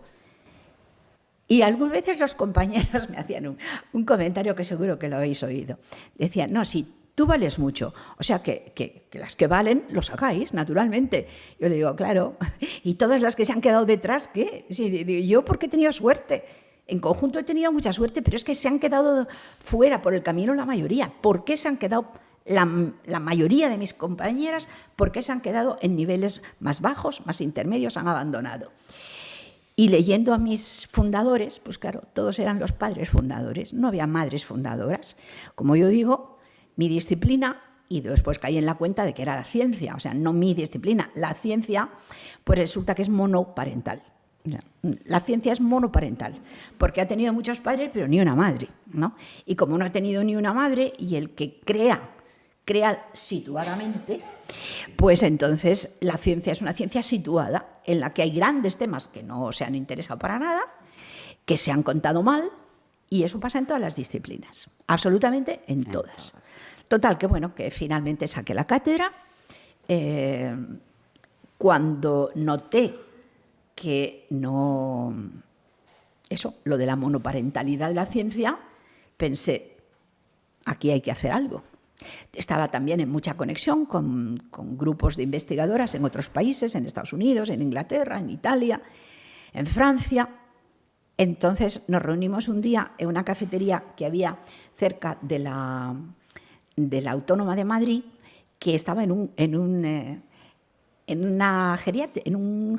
Y algunas veces los compañeros me hacían un comentario que seguro que lo habéis oído. Decían, no, sí, tú vales mucho, o sea que las que valen lo sacáis, naturalmente. Yo le digo, claro, y todas las que se han quedado detrás, ¿qué? Sí, yo porque he tenido suerte. En conjunto he tenido mucha suerte, pero es que se han quedado fuera por el camino la mayoría. ¿Por qué se han quedado la mayoría de mis compañeras? ¿Por qué se han quedado en niveles más bajos, más intermedios, han abandonado? Y leyendo a mis fundadores, pues claro, todos eran los padres fundadores, no había madres fundadoras. Como yo digo, mi disciplina, y después caí en la cuenta de que era la ciencia, o sea, no mi disciplina, la ciencia, pues resulta que es monoparental. La ciencia es monoparental, porque ha tenido muchos padres, pero ni una madre, ¿no? Y como no ha tenido ni una madre, y el que crea situadamente, pues entonces la ciencia es una ciencia situada, en la que hay grandes temas que no se han interesado para nada, que se han contado mal, y eso pasa en todas las disciplinas, absolutamente en todas. Total, que bueno, que finalmente saqué la cátedra. Cuando noté que no... Eso, lo de la monoparentalidad de la ciencia, pensé, aquí hay que hacer algo. Estaba también en mucha conexión con grupos de investigadoras en otros países, en Estados Unidos, en Inglaterra, en Italia, en Francia. Entonces nos reunimos un día en una cafetería que había cerca de la Autónoma de Madrid, que estaba en un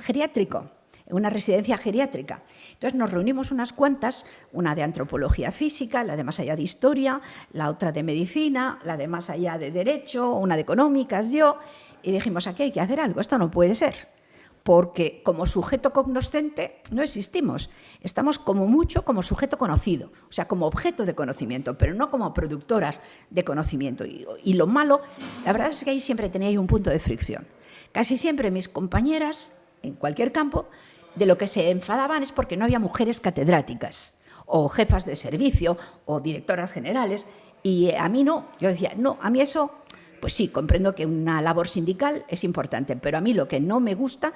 geriátrico. en una residencia geriátrica. Entonces nos reunimos unas cuantas, una de antropología física, la de más allá de historia, la otra de medicina, la de más allá de derecho, una de económicas, yo, y dijimos, aquí hay que hacer algo, esto no puede ser. Porque como sujeto cognoscente no existimos, estamos como mucho como sujeto conocido, o sea, como objeto de conocimiento, pero no como productoras de conocimiento. Y lo malo, la verdad es que ahí siempre tenía un punto de fricción. Casi siempre mis compañeras, en cualquier campo, de lo que se enfadaban es porque no había mujeres catedráticas, o jefas de servicio, o directoras generales, y a mí no. Yo decía, no, a mí eso... Pues sí, comprendo que una labor sindical es importante, pero a mí lo que no me gusta,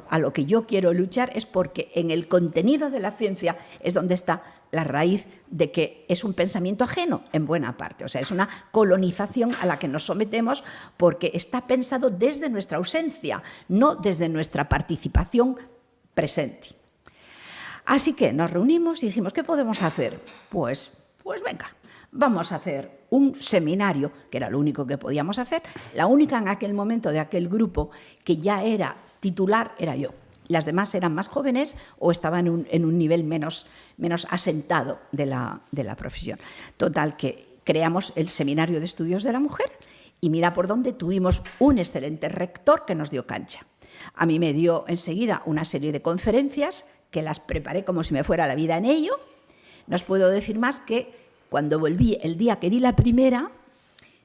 a lo que yo quiero luchar, es porque en el contenido de la ciencia es donde está la raíz de que es un pensamiento ajeno en buena parte. O sea, es una colonización a la que nos sometemos porque está pensado desde nuestra ausencia, no desde nuestra participación presente. Así que nos reunimos y dijimos, ¿qué podemos hacer? Pues venga. Vamos a hacer un seminario, que era lo único que podíamos hacer. La única en aquel momento de aquel grupo que ya era titular era yo. Las demás eran más jóvenes o estaban en un nivel menos asentado de la profesión. Total, que creamos el Seminario de Estudios de la Mujer y mira por dónde tuvimos un excelente rector que nos dio cancha. A mí me dio enseguida una serie de conferencias que las preparé como si me fuera la vida en ello. No os puedo decir más que cuando volví, el día que di la primera,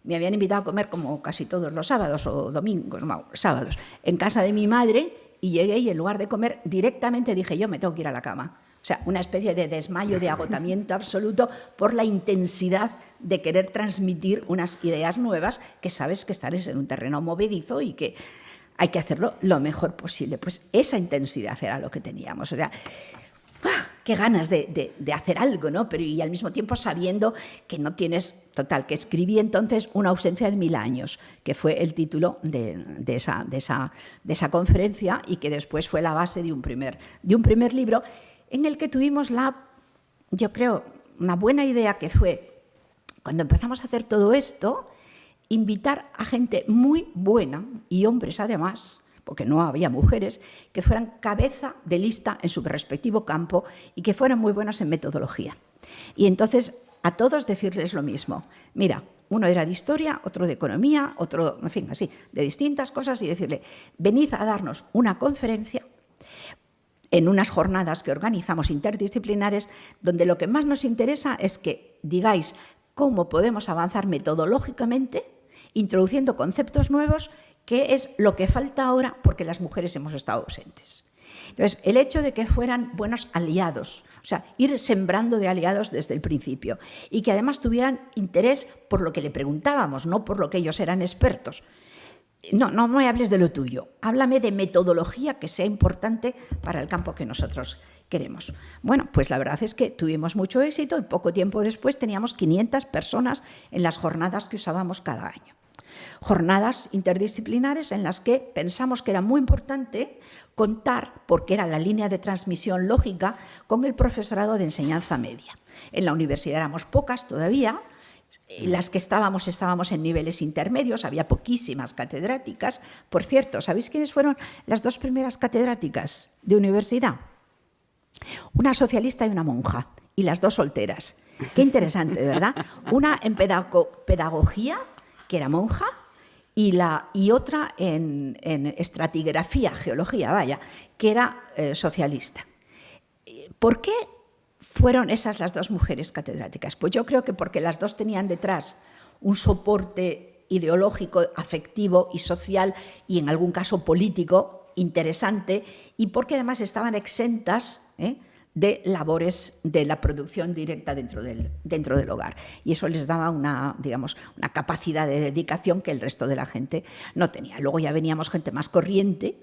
me habían invitado a comer como casi todos los sábados o domingos, no, sábados, en casa de mi madre, y llegué y en lugar de comer directamente dije, yo me tengo que ir a la cama. O sea, una especie de desmayo, de agotamiento absoluto por la intensidad de querer transmitir unas ideas nuevas que sabes que estás en un terreno movedizo y que hay que hacerlo lo mejor posible. Pues esa intensidad era lo que teníamos. O sea, qué ganas de hacer algo, ¿no? Pero y al mismo tiempo sabiendo que no tienes... Total, que escribí entonces Una ausencia de 1000 años, que fue el título de esa conferencia y que después fue la base de un primer libro en el que tuvimos yo creo, una buena idea que fue, cuando empezamos a hacer todo esto, invitar a gente muy buena, y hombres además, porque no había mujeres, que fueran cabeza de lista en su respectivo campo y que fueran muy buenos en metodología. Y entonces a todos decirles lo mismo. Mira, uno era de historia, otro de economía, otro, en fin, así, de distintas cosas, y decirle, venid a darnos una conferencia en unas jornadas que organizamos interdisciplinares, donde lo que más nos interesa es que digáis cómo podemos avanzar metodológicamente, introduciendo conceptos nuevos, que es lo que falta ahora porque las mujeres hemos estado ausentes. Entonces, el hecho de que fueran buenos aliados, o sea, ir sembrando de aliados desde el principio, y que además tuvieran interés por lo que le preguntábamos, no por lo que ellos eran expertos. No me hables de lo tuyo, háblame de metodología que sea importante para el campo que nosotros queremos. Bueno, pues la verdad es que tuvimos mucho éxito y poco tiempo después teníamos 500 personas en las jornadas que usábamos cada año. Jornadas interdisciplinares en las que pensamos que era muy importante contar, porque era la línea de transmisión lógica, con el profesorado de enseñanza media. En la universidad éramos pocas todavía, las que estábamos en niveles intermedios, había poquísimas catedráticas. Por cierto, ¿sabéis quiénes fueron las dos primeras catedráticas de universidad? Una socialista y una monja, y las dos solteras. Qué interesante, ¿verdad? Una en pedagogía, que era monja, y otra en estratigrafía, geología, que era socialista. ¿Por qué fueron esas las dos mujeres catedráticas? Pues yo creo que porque las dos tenían detrás un soporte ideológico, afectivo y social, y en algún caso político, interesante, y porque además estaban exentas de labores de la producción directa dentro del hogar. Y eso les daba una capacidad de dedicación que el resto de la gente no tenía. Luego ya veníamos gente más corriente,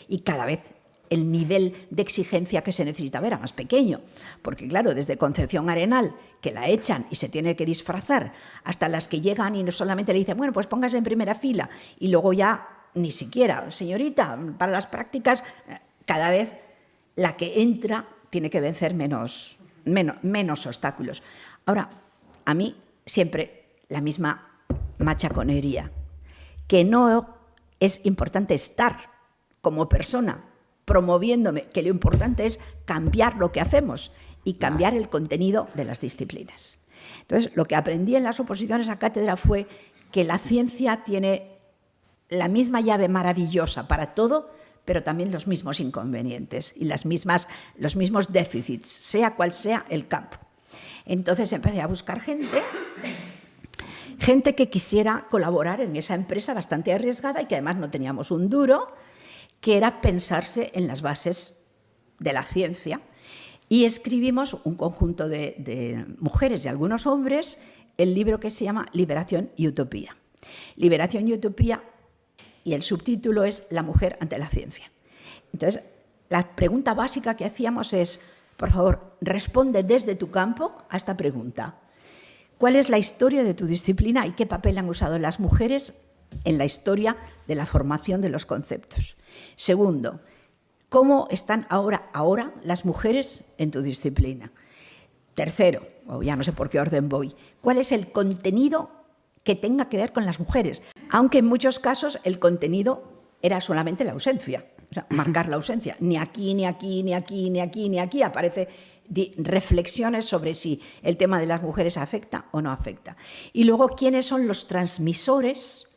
y cada vez el nivel de exigencia que se necesitaba era más pequeño. Porque claro, desde Concepción Arenal, que la echan y se tiene que disfrazar, hasta las que llegan y no solamente le dicen, bueno, pues póngase en primera fila, y luego ya ni siquiera, señorita, para las prácticas, cada vez la que entra tiene que vencer menos obstáculos. Ahora, a mí siempre la misma machaconería, que no es importante estar como persona promoviéndome, que lo importante es cambiar lo que hacemos y cambiar el contenido de las disciplinas. Entonces, lo que aprendí en las oposiciones a cátedra fue que la ciencia tiene la misma llave maravillosa para todo, pero también los mismos inconvenientes y los mismos déficits, sea cual sea el campo. Entonces empecé a buscar gente que quisiera colaborar en esa empresa bastante arriesgada y que además no teníamos un duro, que era pensarse en las bases de la ciencia. Y escribimos un conjunto de mujeres y algunos hombres el libro que se llama Liberación y Utopía. Liberación y Utopía, y el subtítulo es La mujer ante la ciencia. Entonces, la pregunta básica que hacíamos es, por favor, responde desde tu campo a esta pregunta. ¿Cuál es la historia de tu disciplina y qué papel han usado las mujeres en la historia de la formación de los conceptos? Segundo, ¿cómo están ahora las mujeres en tu disciplina? Tercero, o ya no sé por qué orden voy, ¿cuál es el contenido que tenga que ver con las mujeres? Aunque en muchos casos el contenido era solamente la ausencia, o sea, marcar la ausencia. Ni aquí, ni aquí, ni aquí, ni aquí, ni aquí aparece reflexiones sobre si el tema de las mujeres afecta o no afecta. Y luego, ¿quiénes son los transmisores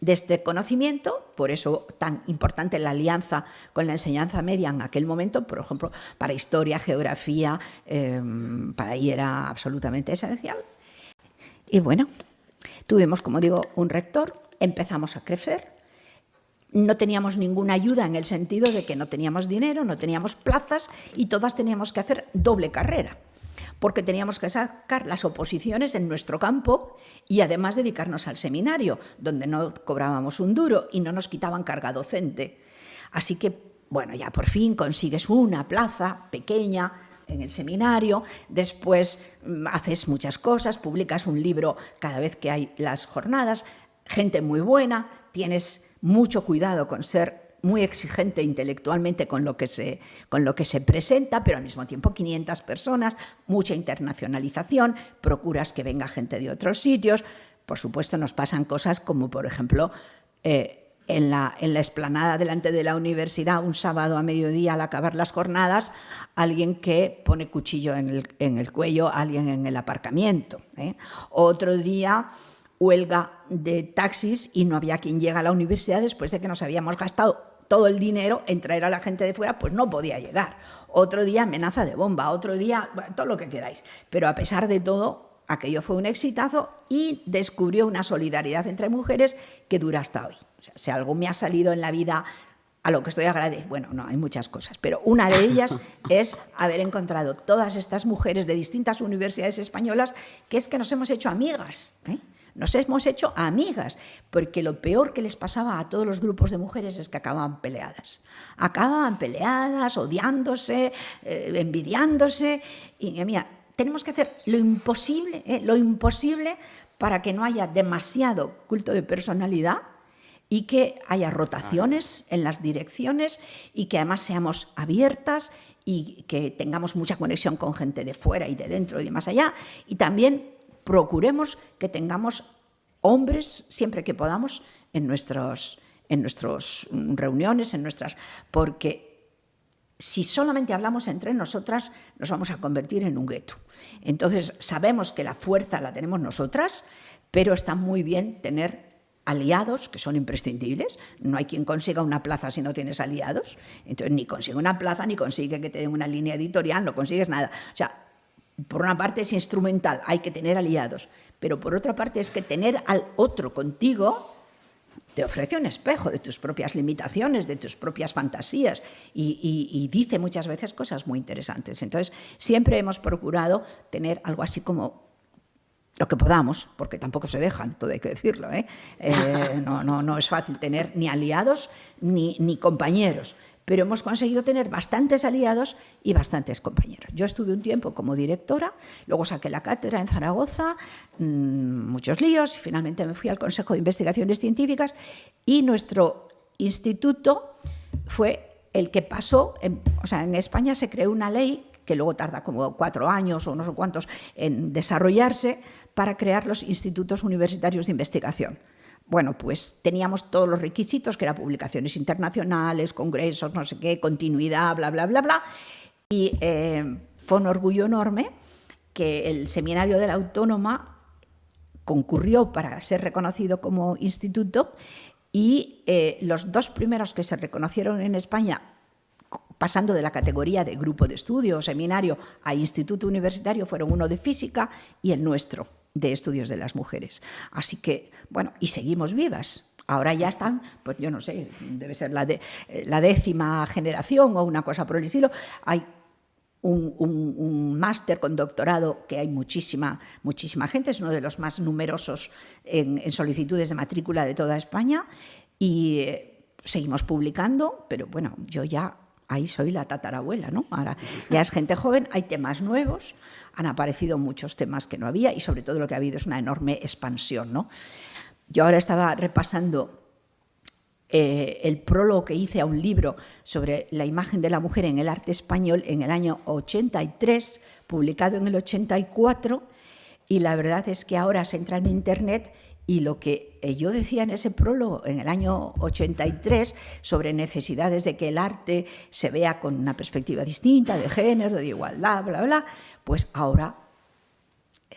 de este conocimiento? Por eso tan importante la alianza con la enseñanza media en aquel momento, por ejemplo, para historia, geografía, para ahí era absolutamente esencial. Y bueno, tuvimos, como digo, un rector, empezamos a crecer. No teníamos ninguna ayuda en el sentido de que no teníamos dinero, no teníamos plazas y todas teníamos que hacer doble carrera, porque teníamos que sacar las oposiciones en nuestro campo y además dedicarnos al seminario, donde no cobrábamos un duro y no nos quitaban carga docente. Así que, bueno, ya por fin consigues una plaza pequeña en el seminario, después haces muchas cosas, publicas un libro cada vez que hay las jornadas, gente muy buena, tienes mucho cuidado con ser muy exigente intelectualmente con lo que se presenta, pero al mismo tiempo 500 personas, mucha internacionalización, procuras que venga gente de otros sitios. Por supuesto, nos pasan cosas como, por ejemplo, en la explanada delante de la universidad, un sábado a mediodía al acabar las jornadas, alguien que pone cuchillo en el cuello a alguien en el aparcamiento. Otro día, huelga de taxis y no había quien llegue a la universidad después de que nos habíamos gastado todo el dinero en traer a la gente de fuera, pues no podía llegar. Otro día, amenaza de bomba, otro día, bueno, todo lo que queráis. Pero a pesar de todo, aquello fue un exitazo y descubrió una solidaridad entre mujeres que dura hasta hoy. O sea, si algo me ha salido en la vida a lo que estoy agradecida, bueno, no, hay muchas cosas, pero una de ellas es haber encontrado todas estas mujeres de distintas universidades españolas que es que nos hemos hecho amigas, Nos hemos hecho amigas, porque lo peor que les pasaba a todos los grupos de mujeres es que acababan peleadas, odiándose, envidiándose. Y mira, tenemos que hacer lo imposible para que no haya demasiado culto de personalidad y que haya rotaciones en las direcciones y que además seamos abiertas y que tengamos mucha conexión con gente de fuera y de dentro y de más allá. Y también procuremos que tengamos hombres siempre que podamos en nuestras reuniones, porque si solamente hablamos entre nosotras nos vamos a convertir en un gueto. Entonces sabemos que la fuerza la tenemos nosotras, pero está muy bien tener aliados que son imprescindibles. No hay quien consiga una plaza si no tienes aliados. Entonces ni consigue una plaza, ni consigue que te den una línea editorial, no consigues nada. O sea, por una parte es instrumental, hay que tener aliados, pero por otra parte es que tener al otro contigo te ofrece un espejo de tus propias limitaciones, de tus propias fantasías y dice muchas veces cosas muy interesantes. Entonces, siempre hemos procurado tener algo así como lo que podamos, porque tampoco se dejan, todo hay que decirlo, no es fácil tener ni aliados ni compañeros. Pero hemos conseguido tener bastantes aliados y bastantes compañeros. Yo estuve un tiempo como directora, luego saqué la cátedra en Zaragoza, muchos líos, y finalmente me fui al Consejo de Investigaciones Científicas y nuestro instituto fue el que pasó, en España se creó una ley que luego tarda como 4 años o no sé cuántos en desarrollarse para crear los institutos universitarios de investigación. bueno, pues teníamos todos los requisitos, que eran publicaciones internacionales, congresos, no sé qué, continuidad, bla, bla, bla, bla. Y fue un orgullo enorme que el Seminario de la Autónoma concurrió para ser reconocido como instituto y los 2 primeros que se reconocieron en España, pasando de la categoría de grupo de estudio o seminario a instituto universitario, fueron uno de física y el nuestro, de estudios de las mujeres. Así que, bueno, y seguimos vivas. Ahora ya están, pues yo no sé, debe ser la 10ª generación o una cosa por el estilo. Hay un máster con doctorado que hay muchísima gente, es uno de los más numerosos en solicitudes de matrícula de toda España y seguimos publicando, pero bueno, yo ya ahí soy la tatarabuela, ¿no? Ahora ya es gente joven, hay temas nuevos, han aparecido muchos temas que no había y sobre todo lo que ha habido es una enorme expansión, ¿no? Yo ahora estaba repasando el prólogo que hice a un libro sobre la imagen de la mujer en el arte español en el año 83, publicado en el 84, y la verdad es que ahora se entra en Internet y lo que yo decía en ese prólogo en el año 83 sobre necesidades de que el arte se vea con una perspectiva distinta, de género, de igualdad, bla, bla, pues ahora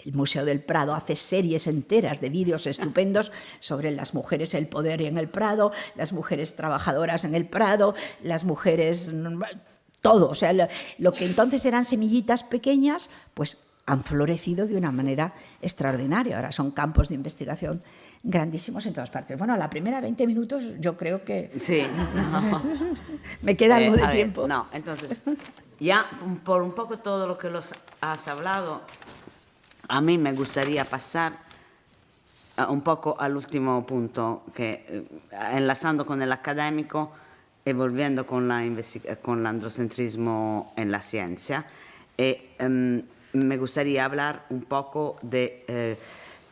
el Museo del Prado hace series enteras de vídeos estupendos sobre las mujeres, el poder en el Prado, las mujeres trabajadoras en el Prado, las mujeres... todo. O sea, lo que entonces eran semillitas pequeñas, pues han florecido de una manera extraordinaria. Ahora son campos de investigación grandísimos en todas partes. Bueno, a la primera 20 minutos yo creo que... Sí. No. Me queda algo de tiempo. No, entonces, ya por un poco todo lo que los has hablado, a mí me gustaría pasar un poco al último punto, que enlazando con el académico y volviendo con el androcentrismo en la ciencia. Me gustaría hablar un poco de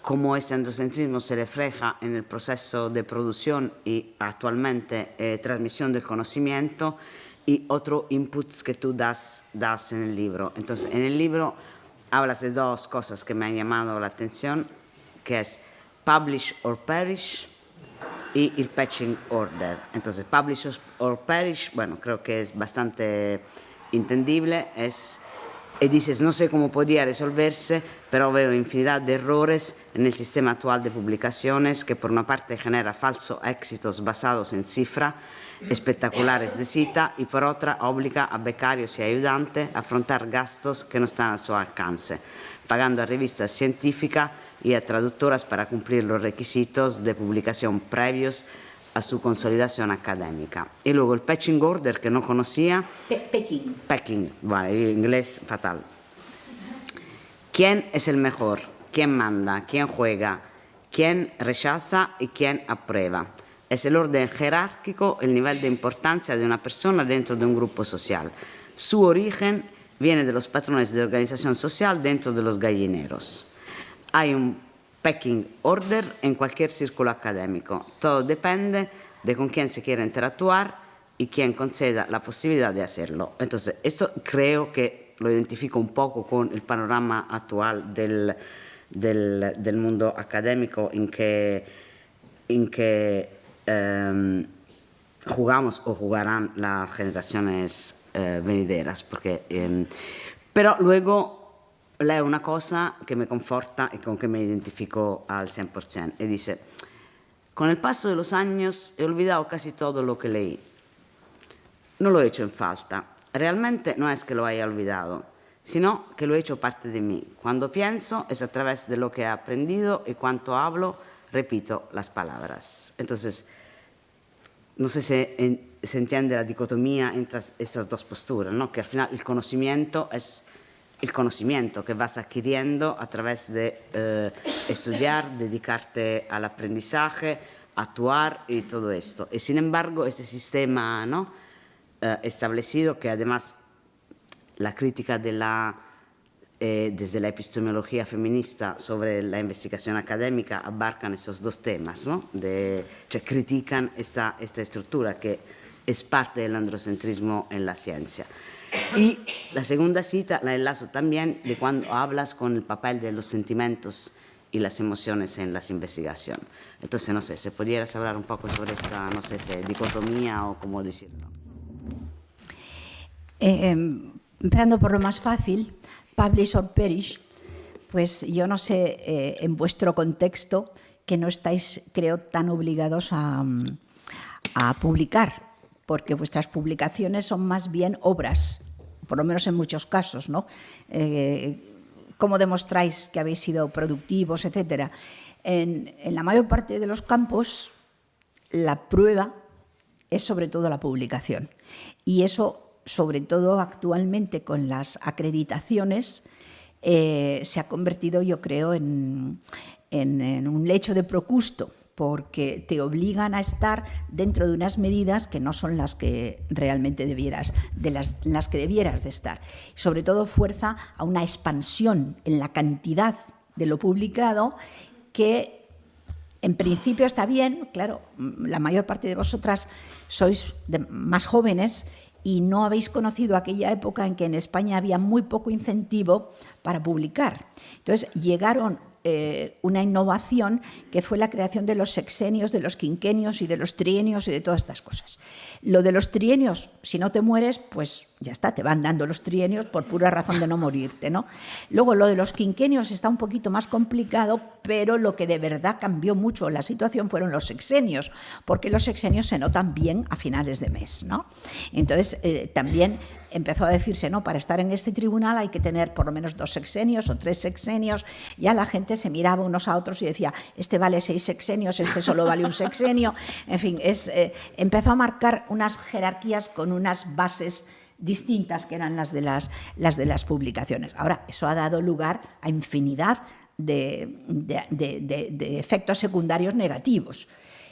cómo ese androcentrismo se refleja en el proceso de producción y actualmente transmisión del conocimiento y otros inputs que tú das en el libro. Entonces, en el libro hablas de 2 cosas que me han llamado la atención, que es publish or perish y el patching order. Entonces, publish or perish, bueno, creo que es bastante entendible, y dices, no sé cómo podría resolverse, pero veo infinidad de errores en el sistema actual de publicaciones que por una parte genera falsos éxitos basados en cifra, espectaculares de cita, y por otra obliga a becarios y ayudantes a afrontar gastos que no están a su alcance, pagando a revistas científicas y a traductoras para cumplir los requisitos de publicación previos a su consolidación académica. Y luego el patching order, que no conocía. Pecking, vale, inglés fatal. ¿Quién es el mejor? ¿Quién manda? ¿Quién juega? ¿Quién rechaza y quién aprueba? Es el orden jerárquico, el nivel de importancia de una persona dentro de un grupo social. Su origen viene de los patrones de organización social dentro de los gallineros. Hay un pecking order en cualquier círculo académico. Todo depende de con quién se quiere interactuar y quién conceda la posibilidad de hacerlo. Entonces, esto creo que lo identifico un poco con el panorama actual del mundo académico en que jugamos o jugarán las generaciones venideras. Pero luego leo una cosa que me conforta y con que me identifico al 100%. Y dice, con el paso de los años he olvidado casi todo lo que leí. No lo he hecho en falta. Realmente no es que lo haya olvidado, sino que lo he hecho parte de mí. Cuando pienso es a través de lo que he aprendido y cuando hablo repito las palabras. Entonces, no sé si se entiende la dicotomía entre estas 2 posturas, ¿no? Que al final el conocimiento es el conocimiento que vas adquiriendo a través de estudiar, dedicarte al aprendizaje, actuar y todo esto. Y sin embargo, este sistema, ¿no? Establecido, que además la crítica desde la epistemología feminista sobre la investigación académica abarcan esos 2 temas, ¿no? Critican esta estructura que es parte del androcentrismo en la ciencia. Y la segunda cita la enlazo también de cuando hablas con el papel de los sentimientos y las emociones en las investigaciones. Entonces, no sé, si pudieras hablar un poco sobre esta, no sé, dicotomía o cómo decirlo. Empezando por lo más fácil, publish or perish, pues yo no sé, en vuestro contexto, que no estáis, creo, tan obligados a publicar, porque vuestras publicaciones son más bien obras, por lo menos en muchos casos, ¿no? ¿Cómo demostráis que habéis sido productivos, etcétera? En la mayor parte de los campos, la prueba es sobre todo la publicación. Y eso, sobre todo actualmente con las acreditaciones, se ha convertido, yo creo, en un lecho de Procusto, porque te obligan a estar dentro de unas medidas que no son las que realmente debieras, las que debieras de estar. Sobre todo fuerza a una expansión en la cantidad de lo publicado que en principio está bien, claro, la mayor parte de vosotras sois más jóvenes y no habéis conocido aquella época en que en España había muy poco incentivo para publicar. Entonces llegaron una innovación que fue la creación de los sexenios, de los quinquenios y de los trienios y de todas estas cosas. Lo de los trienios, si no te mueres, pues ya está, te van dando los trienios por pura razón de no morirte, ¿no? Luego lo de los quinquenios está un poquito más complicado, pero lo que de verdad cambió mucho la situación fueron los sexenios, porque los sexenios se notan bien a finales de mes, ¿no? Entonces también empezó a decirse, no, para estar en este tribunal hay que tener por lo menos 2 sexenios o 3 sexenios. Ya la gente se miraba unos a otros y decía, este vale 6 sexenios, este solo vale un sexenio. En fin, empezó a marcar unas jerarquías con unas bases distintas que eran las de las publicaciones. Ahora, eso ha dado lugar a infinidad de efectos secundarios negativos.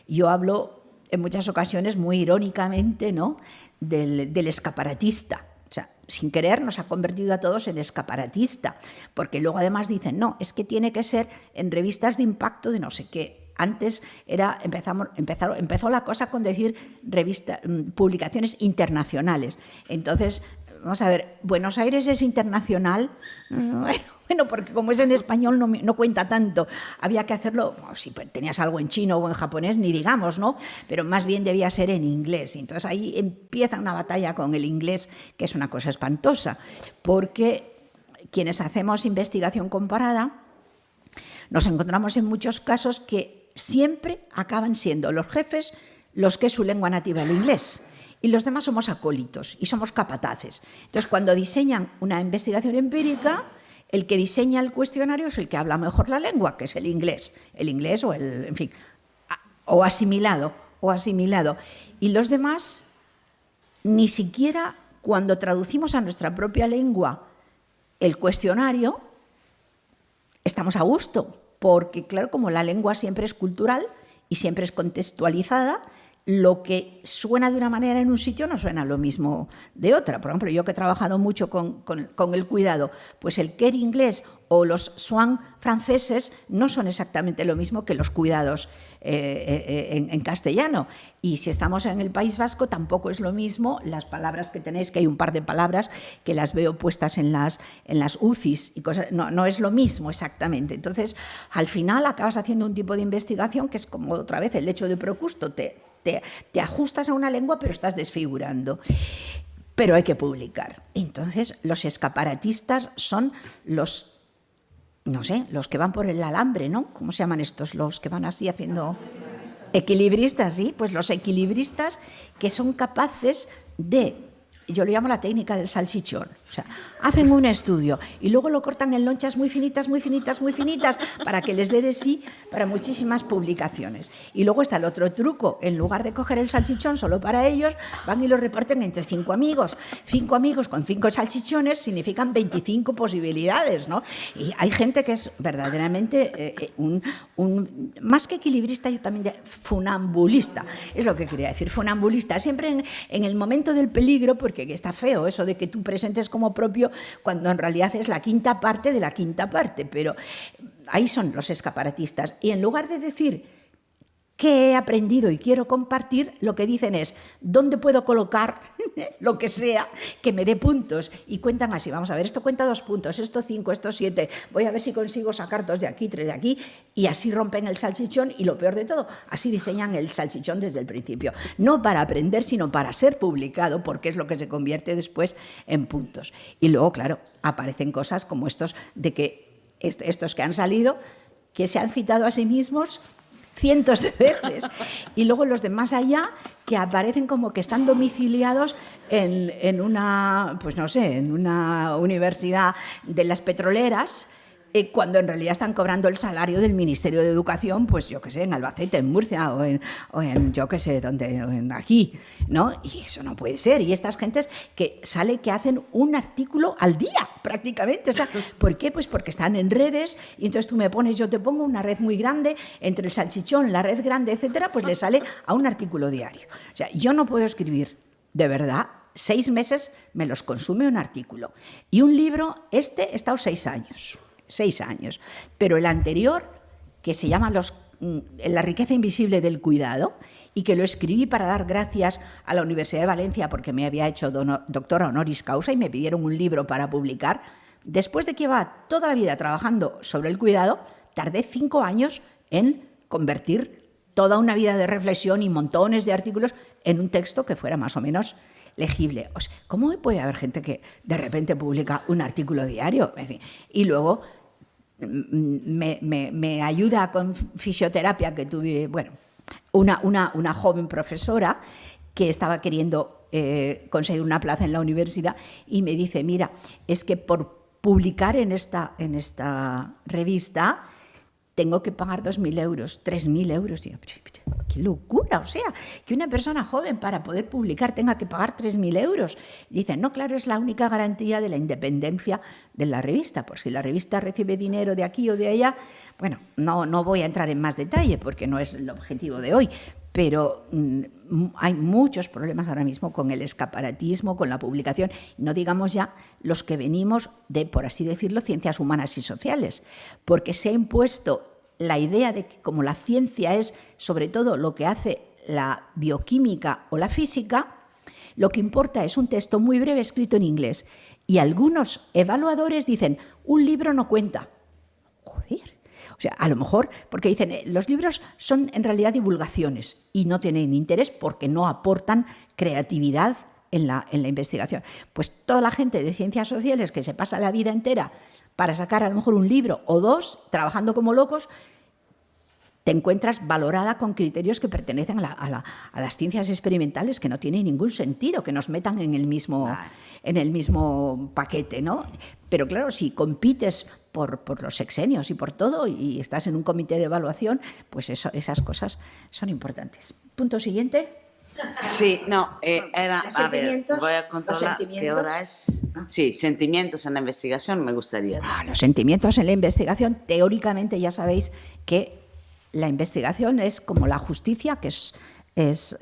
Yo hablo en muchas ocasiones muy irónicamente, ¿no?, del escaparatista. O sea, sin querer nos ha convertido a todos en escaparatista, porque luego además dicen, no, es que tiene que ser en revistas de impacto de no sé qué. Antes empezó la cosa con decir publicaciones internacionales. Entonces, vamos a ver, ¿Buenos Aires es internacional? Bueno, porque como es en español no cuenta tanto. Había que hacerlo, si tenías algo en chino o en japonés, ni digamos, ¿no? Pero más bien debía ser en inglés. Entonces ahí empieza una batalla con el inglés, que es una cosa espantosa, porque quienes hacemos investigación comparada nos encontramos en muchos casos que siempre acaban siendo los jefes los que es su lengua nativa el inglés. Y los demás somos acólitos y somos capataces. Entonces, cuando diseñan una investigación empírica, el que diseña el cuestionario es el que habla mejor la lengua, que es el inglés o en fin, o asimilado. Y los demás, ni siquiera cuando traducimos a nuestra propia lengua el cuestionario, estamos a gusto, porque claro, como la lengua siempre es cultural y siempre es contextualizada, lo que suena de una manera en un sitio no suena lo mismo de otra. Por ejemplo, yo que he trabajado mucho con el cuidado, pues el care inglés o los soins franceses no son exactamente lo mismo que los cuidados en castellano. Y si estamos en el País Vasco tampoco es lo mismo las palabras que tenéis, que hay un par de palabras que las veo puestas en las UCIs y cosas, no es lo mismo exactamente. Entonces, al final acabas haciendo un tipo de investigación que es como otra vez el hecho de Procusto, te ajustas a una lengua pero estás desfigurando. Pero hay que publicar. Entonces, los escaparatistas son los que van por el alambre, ¿no? ¿Cómo se llaman estos? Los que van así haciendo... Equilibristas, sí. Pues los equilibristas que son capaces de... Yo lo llamo la técnica del salchichón. O sea, hacen un estudio y luego lo cortan en lonchas muy finitas, para que les dé de sí para muchísimas publicaciones. Y luego está el otro truco. En lugar de coger el salchichón solo para ellos, van y lo reparten entre 5 amigos. 5 amigos con 5 salchichones significan 25 posibilidades, ¿no? Y hay gente que es verdaderamente más que equilibrista, yo también funambulista. Es lo que quería decir, funambulista. Siempre en el momento del peligro, porque está feo eso de que tú presentes como propio cuando en realidad es la quinta parte de la quinta parte, pero ahí son los escaparatistas. Y en lugar de decir ¿qué he aprendido y quiero compartir? Lo que dicen es, ¿dónde puedo colocar lo que sea que me dé puntos? Y cuentan así, vamos a ver, esto cuenta 2 puntos, esto 5, esto 7, voy a ver si consigo sacar 2 de aquí, 3 de aquí, y así rompen el salchichón, y lo peor de todo, así diseñan el salchichón desde el principio. No para aprender, sino para ser publicado, porque es lo que se convierte después en puntos. Y luego, claro, aparecen cosas como estos de que estos que han salido, que se han citado a sí mismos cientos de veces, y luego los de más allá que aparecen como que están domiciliados en una, pues no sé, en una universidad de las petroleras, cuando en realidad están cobrando el salario del Ministerio de Educación, pues yo qué sé, en Albacete, en Murcia o en yo qué sé, donde, aquí, ¿no? Y eso no puede ser. Y estas gentes que hacen un artículo al día, prácticamente. O sea, ¿por qué? Pues porque están en redes, y entonces tú yo te pongo una red muy grande, entre el salchichón, la red grande, etcétera, pues le sale a un artículo diario. O sea, yo no puedo escribir, de verdad, 6 meses me los consume un artículo. Y un libro, he estado 6 años. 6 años, pero el anterior, que se llama La riqueza invisible del cuidado, y que lo escribí para dar gracias a la Universidad de Valencia porque me había hecho doctora honoris causa y me pidieron un libro para publicar. Después de que iba toda la vida trabajando sobre el cuidado, tardé 5 años en convertir toda una vida de reflexión y montones de artículos en un texto que fuera más o menos legible. O sea, ¿cómo puede haber gente que de repente publica un artículo diario? En fin, y luego me ayuda con fisioterapia, que tuve, bueno, una joven profesora que estaba queriendo conseguir una plaza en la universidad, y me dice, mira, es que por publicar en esta revista tengo que pagar 2.000 euros, 3.000 euros. Y yo, ¡qué locura! O sea, que una persona joven para poder publicar tenga que pagar 3.000 euros. Y dicen, no, claro, es la única garantía de la independencia de la revista. Pues si la revista recibe dinero de aquí o de allá, bueno, no voy a entrar en más detalle porque no es el objetivo de hoy, pero hay muchos problemas ahora mismo con el escaparatismo, con la publicación, no digamos ya los que venimos de, por así decirlo, ciencias humanas y sociales, porque se ha impuesto la idea de que como la ciencia es sobre todo lo que hace la bioquímica o la física, lo que importa es un texto muy breve escrito en inglés, y algunos evaluadores dicen, un libro no cuenta. Joder. O sea, a lo mejor, porque dicen, los libros son en realidad divulgaciones y no tienen interés porque no aportan creatividad en la investigación. Pues toda la gente de ciencias sociales que se pasa la vida entera para sacar a lo mejor un libro o 2, trabajando como locos, te encuentras valorada con criterios que pertenecen a las ciencias experimentales, que no tiene ningún sentido que nos metan en el mismo paquete, ¿no? Pero claro, si compites por los sexenios y por todo, y estás en un comité de evaluación, pues esas cosas son importantes. Punto siguiente. Sí, no, era, a ver, voy a los controlar qué hora es. Sí, sentimientos en la investigación me gustaría. Los sentimientos en la investigación, teóricamente ya sabéis que la investigación es como la justicia, que es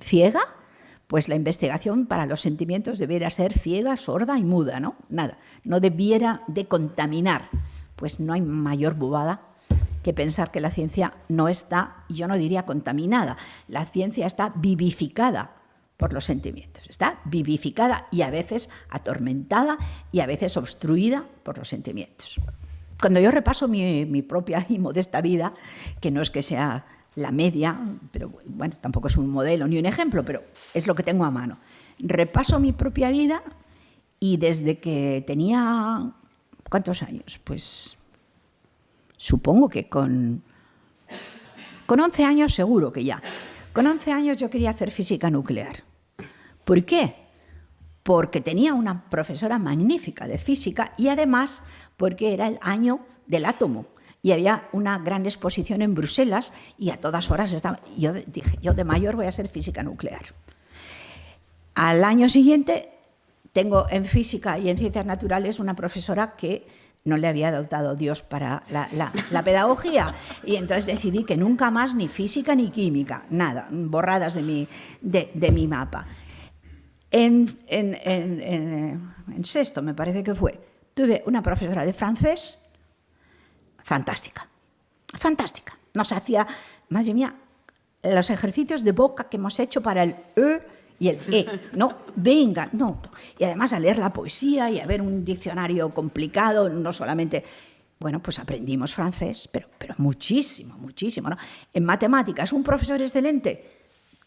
ciega. Pues la investigación para los sentimientos debiera ser ciega, sorda y muda, ¿no? Nada, no debiera de contaminar. Pues no hay mayor bobada que pensar que la ciencia no está, yo no diría contaminada, la ciencia está vivificada por los sentimientos, está vivificada y a veces atormentada y a veces obstruida por los sentimientos. Cuando yo repaso mi propia y modesta vida, que no es que sea la media, pero bueno, tampoco es un modelo ni un ejemplo, pero es lo que tengo a mano. Repaso mi propia vida y desde que tenía, ¿cuántos años? Pues supongo que con 11 años seguro que ya. Con 11 años yo quería hacer física nuclear. ¿Por qué? Porque tenía una profesora magnífica de física y además porque era el año del átomo. Y había una gran exposición en Bruselas y a todas horas estaba. Yo dije, yo de mayor voy a ser física nuclear. Al año siguiente tengo en física y en ciencias naturales una profesora que no le había dotado Dios para la pedagogía. Y entonces decidí que nunca más ni física ni química, nada, borradas de mi mapa. En sexto, me parece que fue, tuve una profesora de francés fantástica, fantástica. Nos hacía, madre mía, los ejercicios de boca que hemos hecho para el y el no, venga, no. Y además a leer la poesía y a ver un diccionario complicado, no solamente... Bueno, pues aprendimos francés, pero muchísimo, muchísimo, ¿no? En matemáticas, un profesor excelente.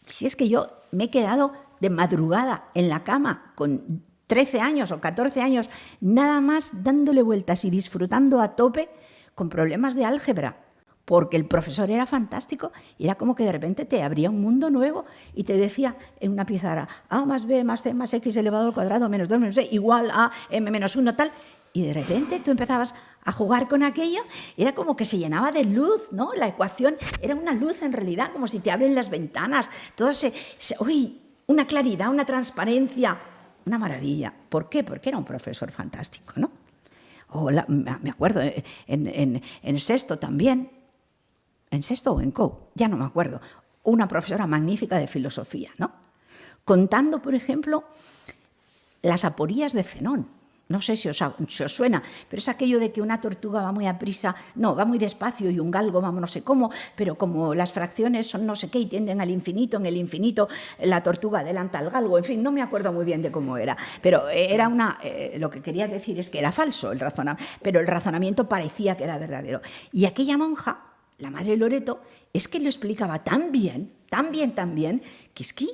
Si es que yo me he quedado de madrugada en la cama con 13 años o 14 años, nada más dándole vueltas y disfrutando a tope con problemas de álgebra, porque el profesor era fantástico y era como que de repente te abría un mundo nuevo y te decía en una pizarra A más B más C más X elevado al cuadrado menos 2 menos C igual a M menos 1 tal, y de repente tú empezabas a jugar con aquello, era como que se llenaba de luz, ¿no? La ecuación era una luz en realidad, como si te abren las ventanas, todo uy, una claridad, una transparencia, una maravilla. ¿Por qué? Porque era un profesor fantástico, ¿no? Me acuerdo, en sexto también, en sexto o en co, ya no me acuerdo, una profesora magnífica de filosofía, ¿no? Contando, por ejemplo, las aporías de Zenón. No sé si os suena, pero es aquello de que una tortuga va muy aprisa, no, va muy despacio y un galgo va no sé cómo, pero como las fracciones son no sé qué y tienden al infinito, en el infinito la tortuga adelanta al galgo, en fin, no me acuerdo muy bien de cómo era, pero era lo que quería decir es que era falso el razonamiento, pero el razonamiento parecía que era verdadero. Y aquella monja, la madre Loreto, es que lo explicaba tan bien, que es que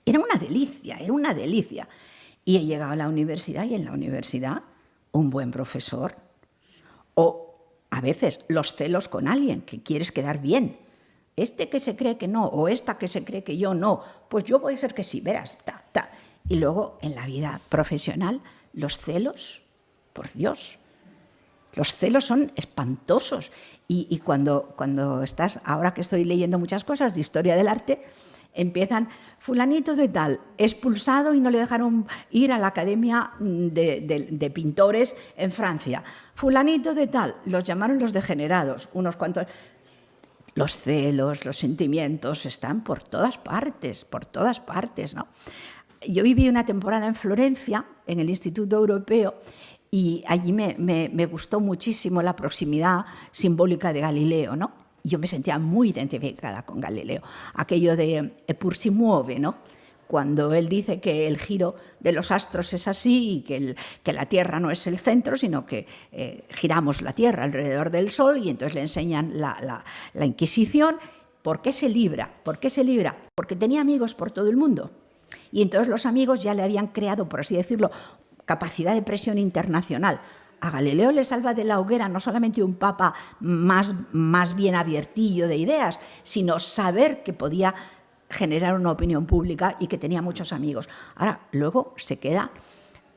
era una delicia, era una delicia. Y he llegado a la universidad y en la universidad un buen profesor. O a veces los celos con alguien, que quieres quedar bien. Este que se cree que no, o esta que se cree que yo no, pues yo voy a ser que sí, verás. Y luego en la vida profesional, los celos, por Dios, los celos son espantosos. Y cuando estás, ahora que estoy leyendo muchas cosas de historia del arte, empiezan... Fulanito de tal, expulsado y no le dejaron ir a la Academia de Pintores en Francia. Fulanito de tal, los llamaron los degenerados, unos cuantos. Los celos, los sentimientos están por todas partes, ¿no? Yo viví una temporada en Florencia, en el Instituto Europeo, y allí me gustó muchísimo la proximidad simbólica de Galileo, ¿no? Yo me sentía muy identificada con Galileo. Aquello de «Eppur si muove», ¿no? Cuando él dice que el giro de los astros es así y que la Tierra no es el centro, sino que giramos la Tierra alrededor del Sol, y entonces le enseñan la Inquisición. ¿Por qué se libra? Porque tenía amigos por todo el mundo. Y entonces los amigos ya le habían creado, por así decirlo, capacidad de presión internacional. A Galileo le salva de la hoguera no solamente un papa más bien abiertillo de ideas, sino saber que podía generar una opinión pública y que tenía muchos amigos. Ahora, luego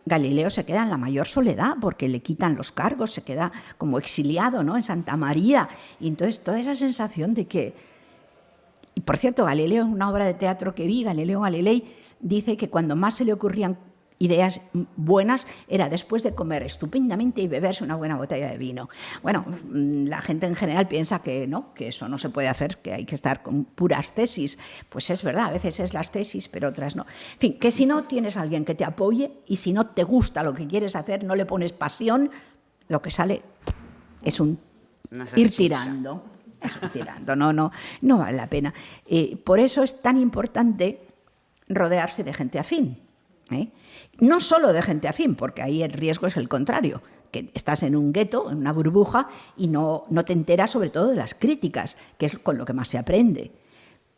Galileo se queda en la mayor soledad porque le quitan los cargos, se queda como exiliado, ¿no?, en Santa María. Y entonces toda esa sensación de que... Y por cierto, Galileo, en una obra de teatro que vi, Galileo Galilei, dice que cuando más se le ocurrían ideas buenas era después de comer estupendamente y beberse una buena botella de vino. Bueno, la gente en general piensa que no, que eso no se puede hacer, que hay que estar con puras tesis. Pues es verdad, a veces es las tesis, pero otras no. En fin, que si no tienes a alguien que te apoye y si no te gusta lo que quieres hacer, no le pones pasión, lo que sale es ir tirando. No vale la pena. Por eso es tan importante rodearse de gente afín. No solo de gente afín, porque ahí el riesgo es el contrario, que estás en un gueto, en una burbuja, y no te enteras sobre todo de las críticas, que es con lo que más se aprende.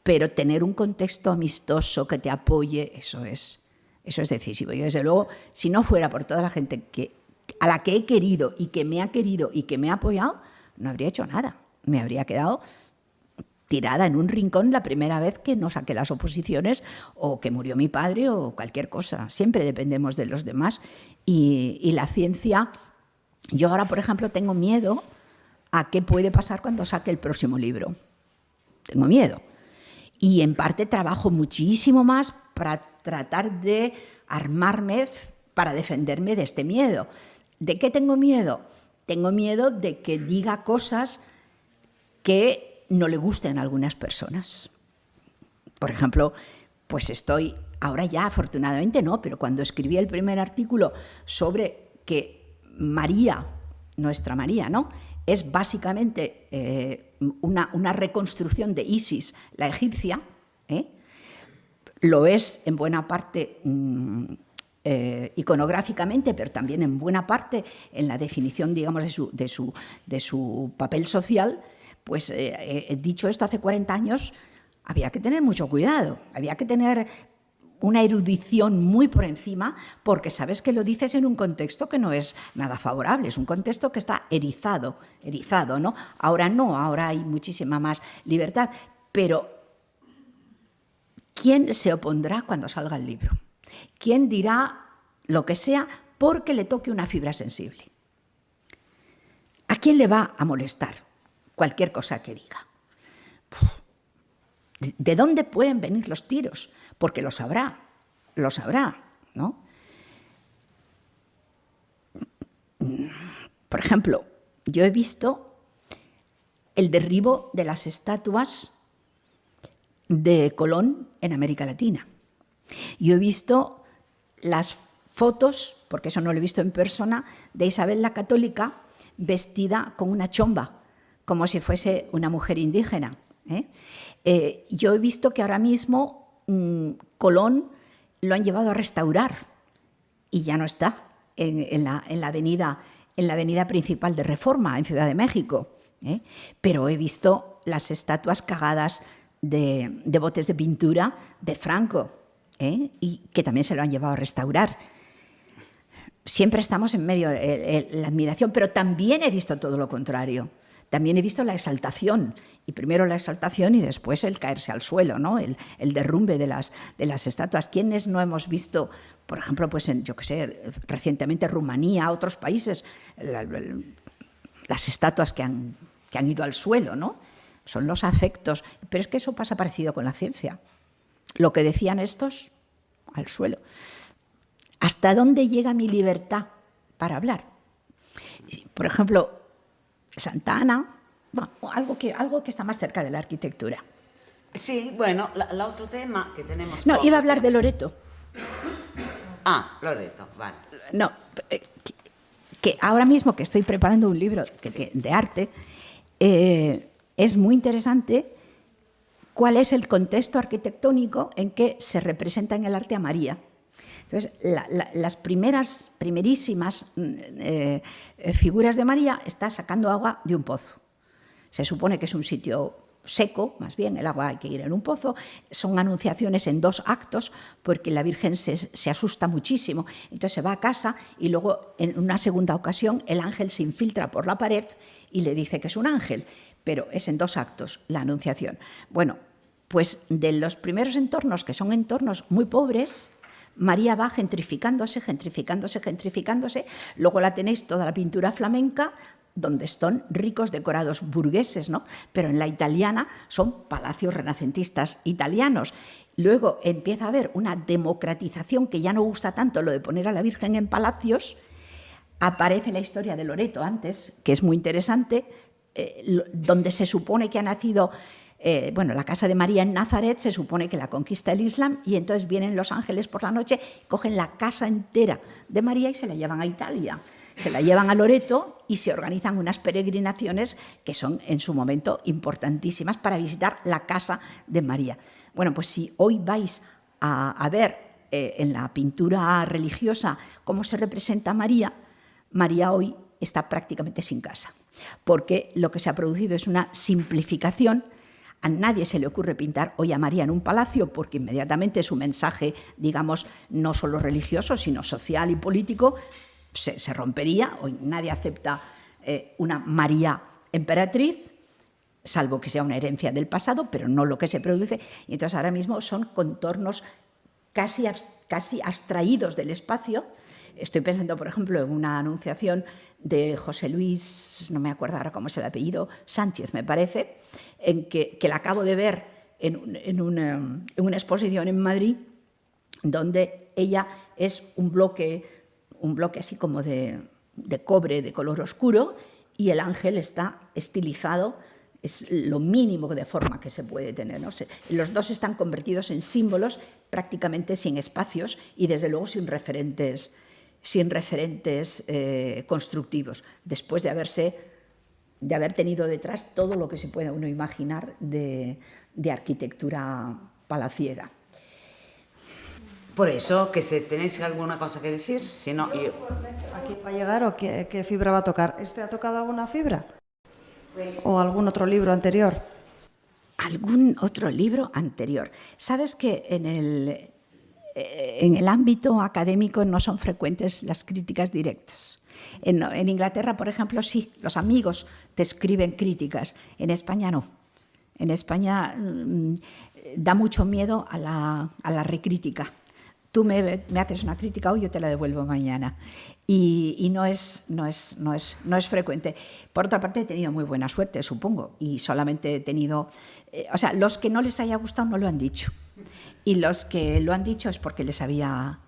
Pero tener un contexto amistoso que te apoye, eso es decisivo. Yo, desde luego, si no fuera por toda la gente a la que he querido y que me ha querido y que me ha apoyado, no habría hecho nada. Me habría quedado tirada en un rincón la primera vez que no saqué las oposiciones o que murió mi padre o cualquier cosa. Siempre dependemos de los demás. Y la ciencia... Yo ahora, por ejemplo, tengo miedo a qué puede pasar cuando saque el próximo libro. Tengo miedo. Y en parte trabajo muchísimo más para tratar de armarme para defenderme de este miedo. ¿De qué tengo miedo? Tengo miedo de que diga cosas que no le gusten a algunas personas. Por ejemplo, pues estoy, ahora ya afortunadamente no, pero cuando escribí el primer artículo sobre que María, nuestra María, ¿no?, es básicamente una reconstrucción de Isis, la egipcia, lo es en buena parte iconográficamente, pero también en buena parte en la definición, digamos, de su papel social. Pues dicho esto hace 40 años, había que tener mucho cuidado, había que tener una erudición muy por encima, porque sabes que lo dices en un contexto que no es nada favorable, es un contexto que está erizado, ¿no? Ahora no, ahora hay muchísima más libertad, pero ¿quién se opondrá cuando salga el libro? ¿Quién dirá lo que sea porque le toque una fibra sensible? ¿A quién le va a molestar cualquier cosa que diga? ¿De dónde pueden venir los tiros? Porque lo sabrá, ¿no? Por ejemplo, yo he visto el derribo de las estatuas de Colón en América Latina. Yo he visto las fotos, porque eso no lo he visto en persona, de Isabel la Católica vestida con una chomba, como si fuese una mujer indígena. Yo he visto que ahora mismo Colón lo han llevado a restaurar y ya no está en la avenida principal de Reforma, en Ciudad de México. Pero he visto las estatuas cagadas de botes de pintura de Franco, y que también se lo han llevado a restaurar. Siempre estamos en medio de la admiración, pero también he visto todo lo contrario. También he visto la exaltación, y primero la exaltación y después el caerse al suelo, ¿no? El derrumbe de las estatuas. ¿Quiénes no hemos visto, por ejemplo, pues recientemente Rumanía, otros países, las estatuas que han ido al suelo, ¿no? Son los afectos. Pero es que eso pasa parecido con la ciencia. Lo que decían estos, al suelo. ¿Hasta dónde llega mi libertad para hablar? Por ejemplo, Santa Ana, bueno, algo que está más cerca de la arquitectura. Sí, bueno, el otro tema que tenemos... No, iba a hablar de Loreto. Ah, Loreto, vale. No, que ahora mismo que estoy preparando un libro de arte, es muy interesante cuál es el contexto arquitectónico en que se representa en el arte a María. Entonces, las primerísimas figuras de María está sacando agua de un pozo. Se supone que es un sitio seco, más bien, el agua hay que ir en un pozo. Son anunciaciones en 2 actos porque la Virgen se asusta muchísimo. Entonces se va a casa y luego, en una segunda ocasión, el ángel se infiltra por la pared y le dice que es un ángel. Pero es en 2 actos la anunciación. Bueno, pues de los primeros entornos, que son entornos muy pobres, María va gentrificándose. Luego la tenéis toda la pintura flamenca, donde son ricos decorados burgueses, ¿no? Pero en la italiana son palacios renacentistas italianos. Luego empieza a haber una democratización que ya no gusta tanto lo de poner a la Virgen en palacios. Aparece la historia de Loreto antes, que es muy interesante, donde se supone que ha nacido... la casa de María en Nazaret, se supone que la conquista el Islam, y entonces vienen los ángeles por la noche, cogen la casa entera de María y se la llevan a Italia. Se la llevan a Loreto y se organizan unas peregrinaciones que son en su momento importantísimas para visitar la casa de María. Bueno, pues si hoy vais a ver en la pintura religiosa cómo se representa a María, María hoy está prácticamente sin casa, porque lo que se ha producido es una simplificación. A nadie se le ocurre pintar hoy a María en un palacio porque inmediatamente su mensaje, digamos, no solo religioso, sino social y político, se rompería. Hoy nadie acepta una María emperatriz, salvo que sea una herencia del pasado, pero no lo que se produce. Y entonces ahora mismo son contornos casi abstraídos del espacio. Estoy pensando, por ejemplo, en una anunciación de José Luis, no me acuerdo ahora cómo es el apellido, Sánchez, me parece, en que la acabo de ver en una exposición en Madrid, donde ella es un bloque así como de cobre de color oscuro, y el ángel está estilizado, es lo mínimo de forma que se puede tener, ¿no? Los dos están convertidos en símbolos prácticamente sin espacios y desde luego sin referentes constructivos, después de haberse de haber tenido detrás todo lo que se pueda uno imaginar de arquitectura palaciega. Por eso, que si tenéis alguna cosa que decir, si no, yo... ¿A quién va a llegar o qué fibra va a tocar? ¿Este ha tocado alguna fibra? ¿O algún otro libro anterior? ¿Algún otro libro anterior? Sabes que en el ámbito académico no son frecuentes las críticas directas. En Inglaterra, por ejemplo, sí, los amigos te escriben críticas. En España no. En España da mucho miedo a la recrítica. Tú me haces una crítica hoy, yo te la devuelvo mañana. Y no es frecuente. Por otra parte, he tenido muy buena suerte, supongo, y solamente he tenido... o sea, los que no les haya gustado no lo han dicho. Y los que lo han dicho es porque les había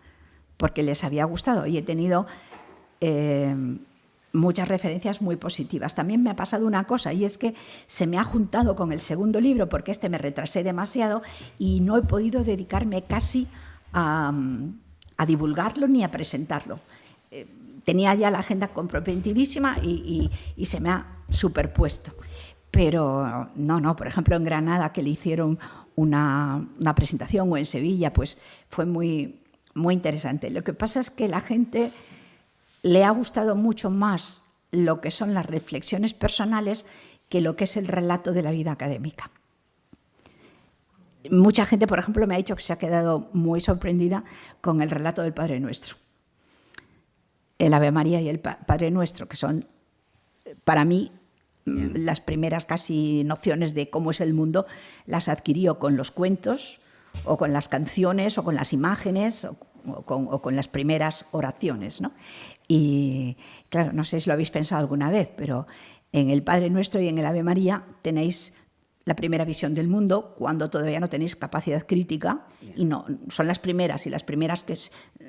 gustado. Y he tenido muchas referencias muy positivas. También me ha pasado una cosa, y es que se me ha juntado con el segundo libro, porque me retrasé demasiado y no he podido dedicarme casi a divulgarlo ni a presentarlo. Tenía ya la agenda comprometidísima y se me ha superpuesto. Pero no, por ejemplo, en Granada, que le hicieron una presentación, o en Sevilla, pues fue muy, muy interesante. Lo que pasa es que la gente le ha gustado mucho más lo que son las reflexiones personales que lo que es el relato de la vida académica. Mucha gente, por ejemplo, me ha dicho que se ha quedado muy sorprendida con el relato del Padre Nuestro. El Ave María y el Padre Nuestro, que son, para mí, las primeras casi nociones de cómo es el mundo, las adquirió con los cuentos, o con las canciones, o con las imágenes, o con las primeras oraciones, ¿no? Y claro, no sé si lo habéis pensado alguna vez, pero en el Padre Nuestro y en el Ave María tenéis la primera visión del mundo, cuando todavía no tenéis capacidad crítica, y no son las primeras, y las primeras que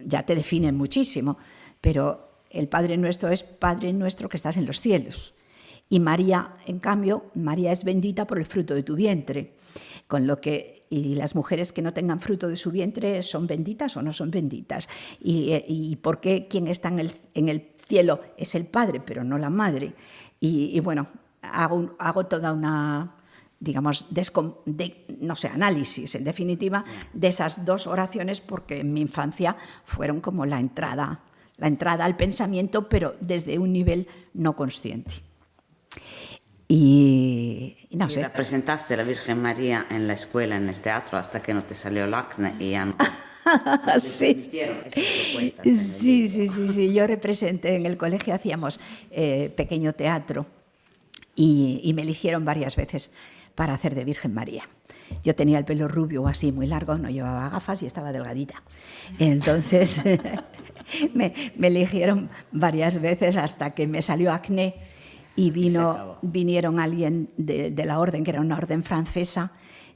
ya te definen muchísimo, pero el Padre Nuestro es Padre Nuestro que estás en los cielos. Y María, en cambio, María es bendita por el fruto de tu vientre, con lo que, y las mujeres que no tengan fruto de su vientre, ¿son benditas o no son benditas? Y ¿por qué quien está en el cielo es el Padre, pero no la Madre? Y bueno, hago toda una... digamos, análisis, en definitiva, de esas dos oraciones, porque en mi infancia fueron como la entrada al pensamiento, pero desde un nivel no consciente. Y no sé. La presentaste a la Virgen María en la escuela, en el teatro, hasta que no te salió el acné y ya no. Sí. Sí. Yo representé en el colegio, hacíamos pequeño teatro y me eligieron varias veces para hacer de Virgen María. Yo tenía el pelo rubio así muy largo, no llevaba gafas y estaba delgadita. Entonces me eligieron varias veces hasta que me salió acné y vinieron alguien de la orden, que era una orden francesa,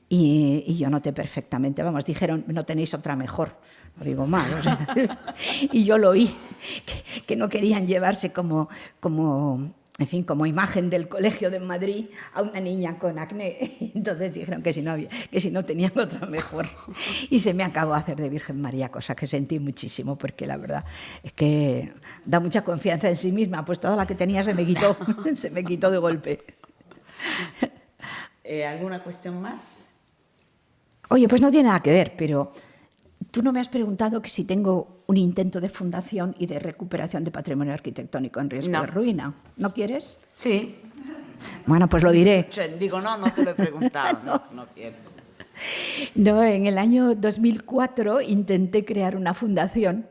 y yo noté perfectamente, dijeron, no tenéis otra mejor. Lo digo mal, o sea, y yo lo oí, que no querían llevarse como imagen del colegio de Madrid a una niña con acné. Entonces dijeron que si no tenían otra mejor. Y se me acabó hacer de Virgen María, cosa que sentí muchísimo, porque la verdad es que da mucha confianza en sí misma. Pues toda la que tenía se me quitó de golpe. ¿Alguna cuestión más? Oye, pues no tiene nada que ver, pero tú no me has preguntado que si tengo un intento de fundación y de recuperación de patrimonio arquitectónico en riesgo de ruina. ¿No quieres? Sí. Bueno, pues lo diré. No te lo he preguntado. No quiero. No, en el año 2004 intenté crear una fundación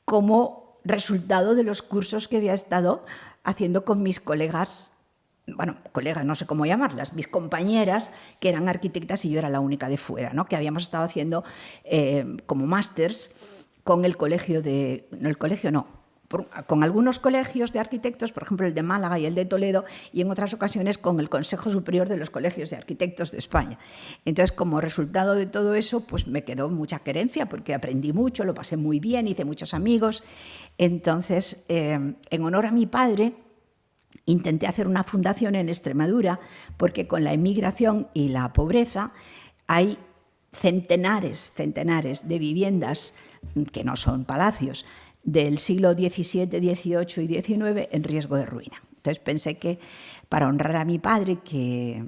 como resultado de los cursos que había estado haciendo con mis colegas, no sé cómo llamarlas, mis compañeras que eran arquitectas y yo era la única de fuera, ¿no? Que habíamos estado haciendo como másters con con algunos colegios de arquitectos, por ejemplo el de Málaga y el de Toledo, y en otras ocasiones con el Consejo Superior de los Colegios de Arquitectos de España. Entonces, como resultado de todo eso, pues me quedó mucha querencia, porque aprendí mucho, lo pasé muy bien, hice muchos amigos. Entonces, en honor a mi padre, intenté hacer una fundación en Extremadura, porque con la emigración y la pobreza hay centenares de viviendas que no son palacios del siglo XVII, XVIII y XIX en riesgo de ruina. Entonces pensé que para honrar a mi padre, que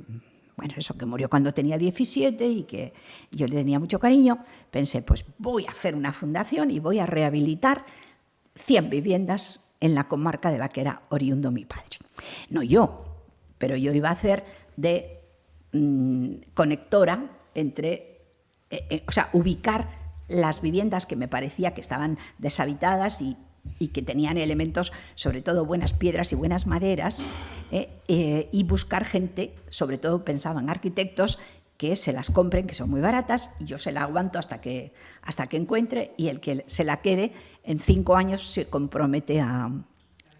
murió cuando tenía 17 y que yo le tenía mucho cariño, pensé, pues voy a hacer una fundación y voy a rehabilitar 100 viviendas en la comarca de la que era oriundo mi padre. No yo, pero yo iba a hacer de conectora entre, ubicar las viviendas que me parecía que estaban deshabitadas y que tenían elementos, sobre todo buenas piedras y buenas maderas, y buscar gente, sobre todo pensaba en arquitectos, que se las compren, que son muy baratas, y yo se la aguanto hasta que encuentre, y el que se la quede en 5 años se compromete a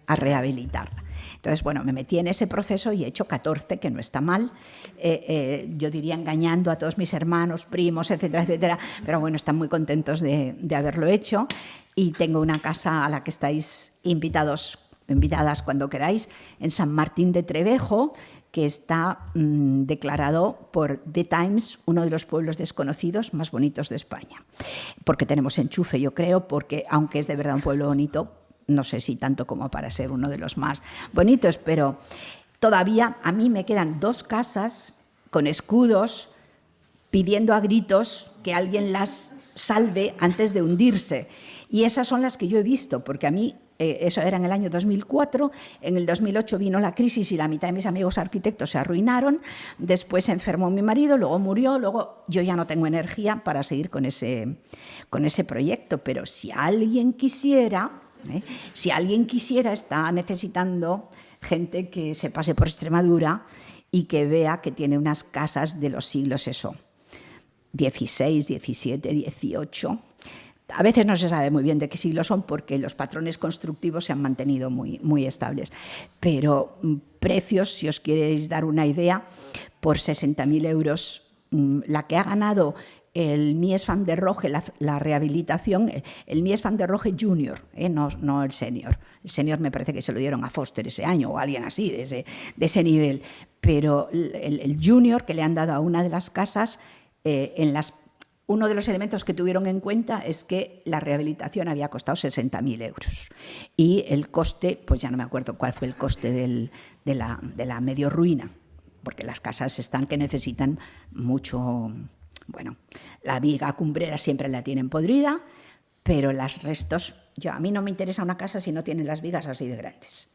rehabilitarla. Entonces, bueno, me metí en ese proceso y he hecho 14, que no está mal. Yo diría engañando a todos mis hermanos, primos, etcétera, etcétera, pero bueno, están muy contentos de haberlo hecho. Y tengo una casa a la que estáis invitadas cuando queráis, en San Martín de Trevejo, que está declarado por The Times uno de los pueblos desconocidos más bonitos de España. Porque tenemos enchufe, yo creo, porque aunque es de verdad un pueblo bonito, no sé si tanto como para ser uno de los más bonitos, pero todavía a mí me quedan 2 casas con escudos pidiendo a gritos que alguien las salve antes de hundirse. Y esas son las que yo he visto, porque a mí, eso era en el año 2004, en el 2008 vino la crisis y la mitad de mis amigos arquitectos se arruinaron, después se enfermó mi marido, luego murió, luego yo ya no tengo energía para seguir con ese proyecto, pero si alguien quisiera, está necesitando gente que se pase por Extremadura y que vea que tiene unas casas de los siglos XVI, 17, 18. A veces no se sabe muy bien de qué siglo son porque los patrones constructivos se han mantenido muy, muy estables. Pero precios, si os queréis dar una idea, por 60.000 euros, la que ha ganado el Mies van der Rohe, la rehabilitación, el Mies van der Rohe Junior, no el senior. El senior me parece que se lo dieron a Foster ese año o a alguien así, de ese nivel. Pero el junior que le han dado a una de las casas, uno de los elementos que tuvieron en cuenta es que la rehabilitación había costado 60.000 euros. Y el coste, pues ya no me acuerdo cuál fue el coste de la medio ruina, porque las casas están que necesitan mucho. Bueno, la viga cumbrera siempre la tienen podrida, pero los restos, a mí no me interesa una casa si no tiene las vigas así de grandes.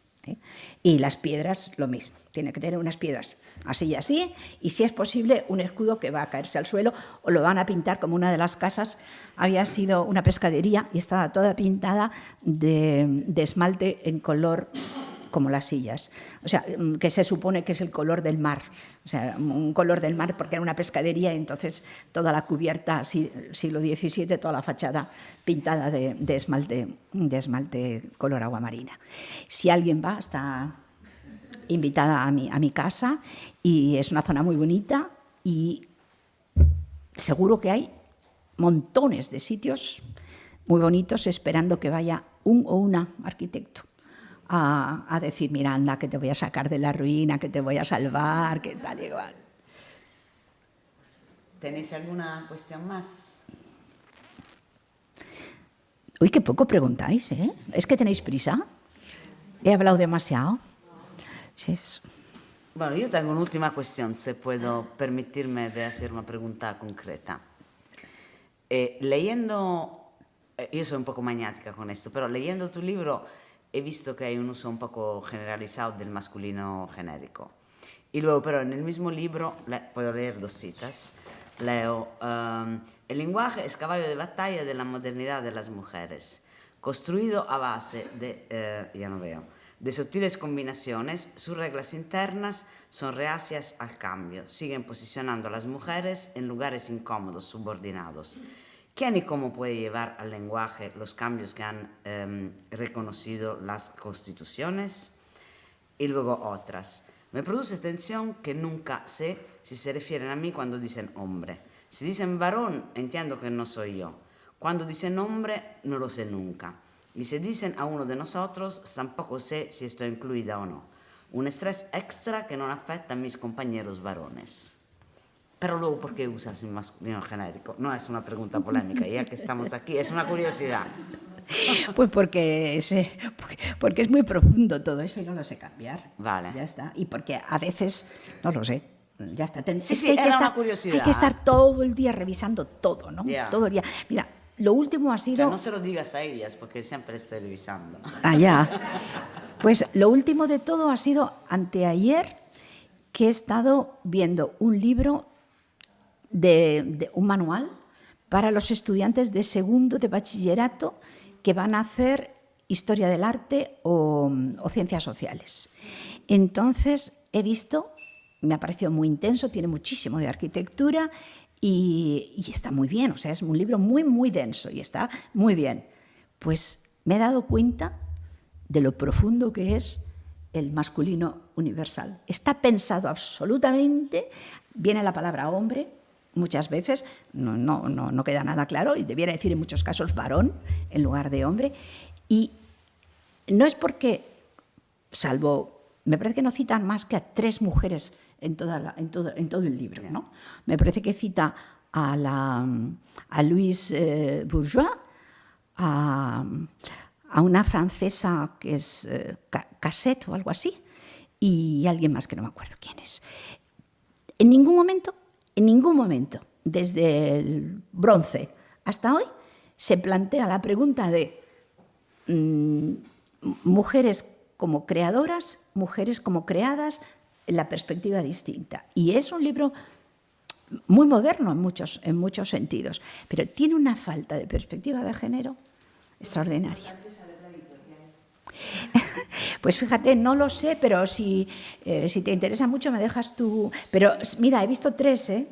Y las piedras, lo mismo. Tiene que tener unas piedras así y así, y si es posible, un escudo que va a caerse al suelo, o lo van a pintar como una de las casas. Había sido una pescadería y estaba toda pintada de esmalte en color como las sillas, o sea, que se supone que es el color del mar, o sea, un color del mar porque era una pescadería y entonces toda la cubierta, siglo XVII, toda la fachada pintada de esmalte color agua marina. Si alguien va, está invitada a mi casa, y es una zona muy bonita y seguro que hay montones de sitios muy bonitos esperando que vaya un o una arquitecto a decir, mira, anda, que te voy a sacar de la ruina, que te voy a salvar, que tal y igual. ¿Tenéis alguna cuestión más? Uy, qué poco preguntáis, ¿eh? ¿Es que tenéis prisa? ¿He hablado demasiado? Sí. Bueno, yo tengo una última cuestión, si puedo permitirme de hacer una pregunta concreta. Leyendo, yo soy un poco maniática con esto, pero leyendo tu libro he visto que hay un uso un poco generalizado del masculino genérico. Y luego, pero en el mismo libro, puedo leer 2 citas, leo, el lenguaje es caballo de batalla de la modernidad de las mujeres, construido a base de sutiles combinaciones, sus reglas internas son reacias al cambio, siguen posicionando a las mujeres en lugares incómodos, subordinados. ¿Quién y cómo puede llevar al lenguaje los cambios que han reconocido las constituciones? Y luego otras. Me produce tensión que nunca sé si se refieren a mí cuando dicen hombre. Si dicen varón, entiendo que no soy yo. Cuando dicen hombre, no lo sé nunca. Y si dicen a uno de nosotros, tampoco sé si estoy incluida o no. Un estrés extra que no afecta a mis compañeros varones. Pero luego, ¿por qué usas el masculino genérico? No es una pregunta polémica, ya que estamos aquí, es una curiosidad. Pues porque es muy profundo todo eso y no lo sé cambiar. Vale. Ya está. Y porque a veces, no lo sé, ya está. Sí, era una curiosidad. Hay que estar todo el día revisando todo, ¿no? Yeah. Todo el día. Mira, lo último ha sido... no se lo digas a ellas, porque siempre estoy revisando. Ah, ya. Pues lo último de todo ha sido anteayer, que he estado viendo un libro de un manual para los estudiantes de segundo de bachillerato que van a hacer historia del arte o ciencias sociales. Entonces he visto, me ha parecido muy intenso, tiene muchísimo de arquitectura y está muy bien, o sea, es un libro muy, muy denso y está muy bien. Pues me he dado cuenta de lo profundo que es el masculino universal. Está pensado absolutamente, viene la palabra hombre, muchas veces no queda nada claro y debiera decir en muchos casos varón en lugar de hombre. Y no es porque, salvo, me parece que no citan más que a 3 mujeres en todo el libro, ¿no? Me parece que cita a Louise Bourgeois, a una francesa que es Cassette o algo así, y alguien más que no me acuerdo quién es. En ningún momento, desde el bronce hasta hoy, se plantea la pregunta de mujeres como creadoras, mujeres como creadas, en la perspectiva distinta. Y es un libro muy moderno en muchos sentidos, pero tiene una falta de perspectiva de género extraordinaria. Pues fíjate, no lo sé, pero si te interesa mucho me dejas tú. Pero mira, he visto 3, ¿eh?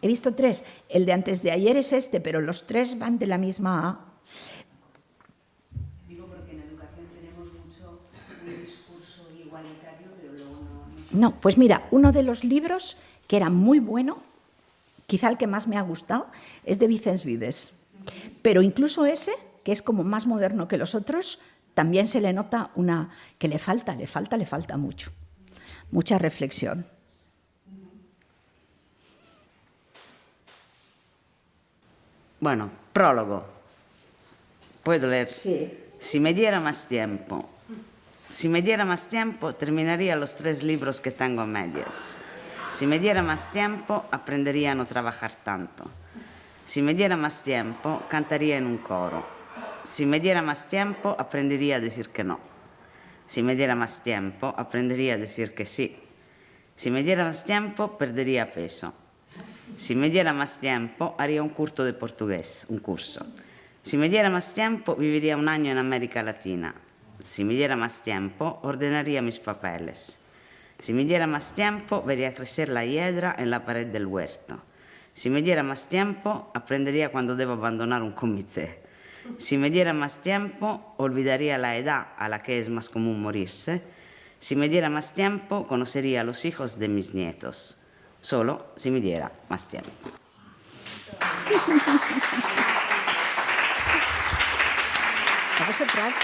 He visto 3. El de antes de ayer es este, pero los 3 van de la misma... Digo porque en educación tenemos mucho un discurso igualitario, pero luego No, pues mira, uno de los libros que era muy bueno, quizá el que más me ha gustado, es de Vicens Vives. Pero incluso ese, que es como más moderno que los otros, también se le nota que le falta mucho. Mucha reflexión. Bueno, prólogo. ¿Puedo leer? Sí. Si me diera más tiempo. Si me diera más tiempo, terminaría los 3 libros que tengo a medias. Si me diera más tiempo, aprendería a no trabajar tanto. Si me diera más tiempo, cantaría en un coro. Si me diera más tiempo, aprendería a decir que no. Si me diera más tiempo, aprendería a decir que sí. Si me diera más tiempo, perdería peso. Si me diera más tiempo, haría un curso de portugués, un curso. Si me diera más tiempo, viviría un año en América Latina. Si me diera más tiempo, ordenaría mis papeles. Si me diera más tiempo, vería crecer la hiedra en la pared del huerto. Si me diera más tiempo, aprendería cuando debo abandonar un comité. Si me diera más tiempo, olvidaría la edad a la que es más común morirse. Si me diera más tiempo, conocería a los hijos de mis nietos. Solo si me diera más tiempo. A vosotras.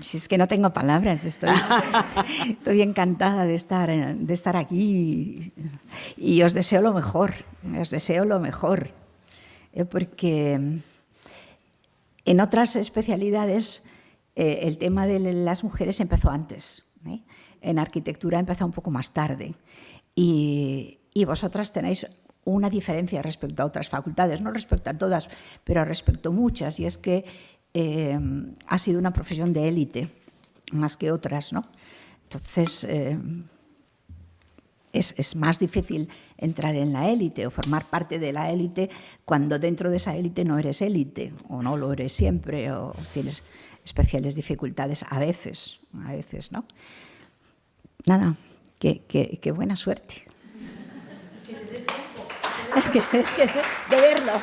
Si es que no tengo palabras, estoy encantada de estar aquí y os deseo lo mejor, porque en otras especialidades el tema de las mujeres empezó antes, ¿eh? En arquitectura empezó un poco más tarde y vosotras tenéis una diferencia respecto a otras facultades, no respecto a todas, pero respecto a muchas, y es que ha sido una profesión de élite, más que otras, ¿no? Entonces, es más difícil entrar en la élite o formar parte de la élite cuando dentro de esa élite no eres élite, o no lo eres siempre, o tienes especiales dificultades a veces, ¿no? Nada, que buena suerte. De verlo.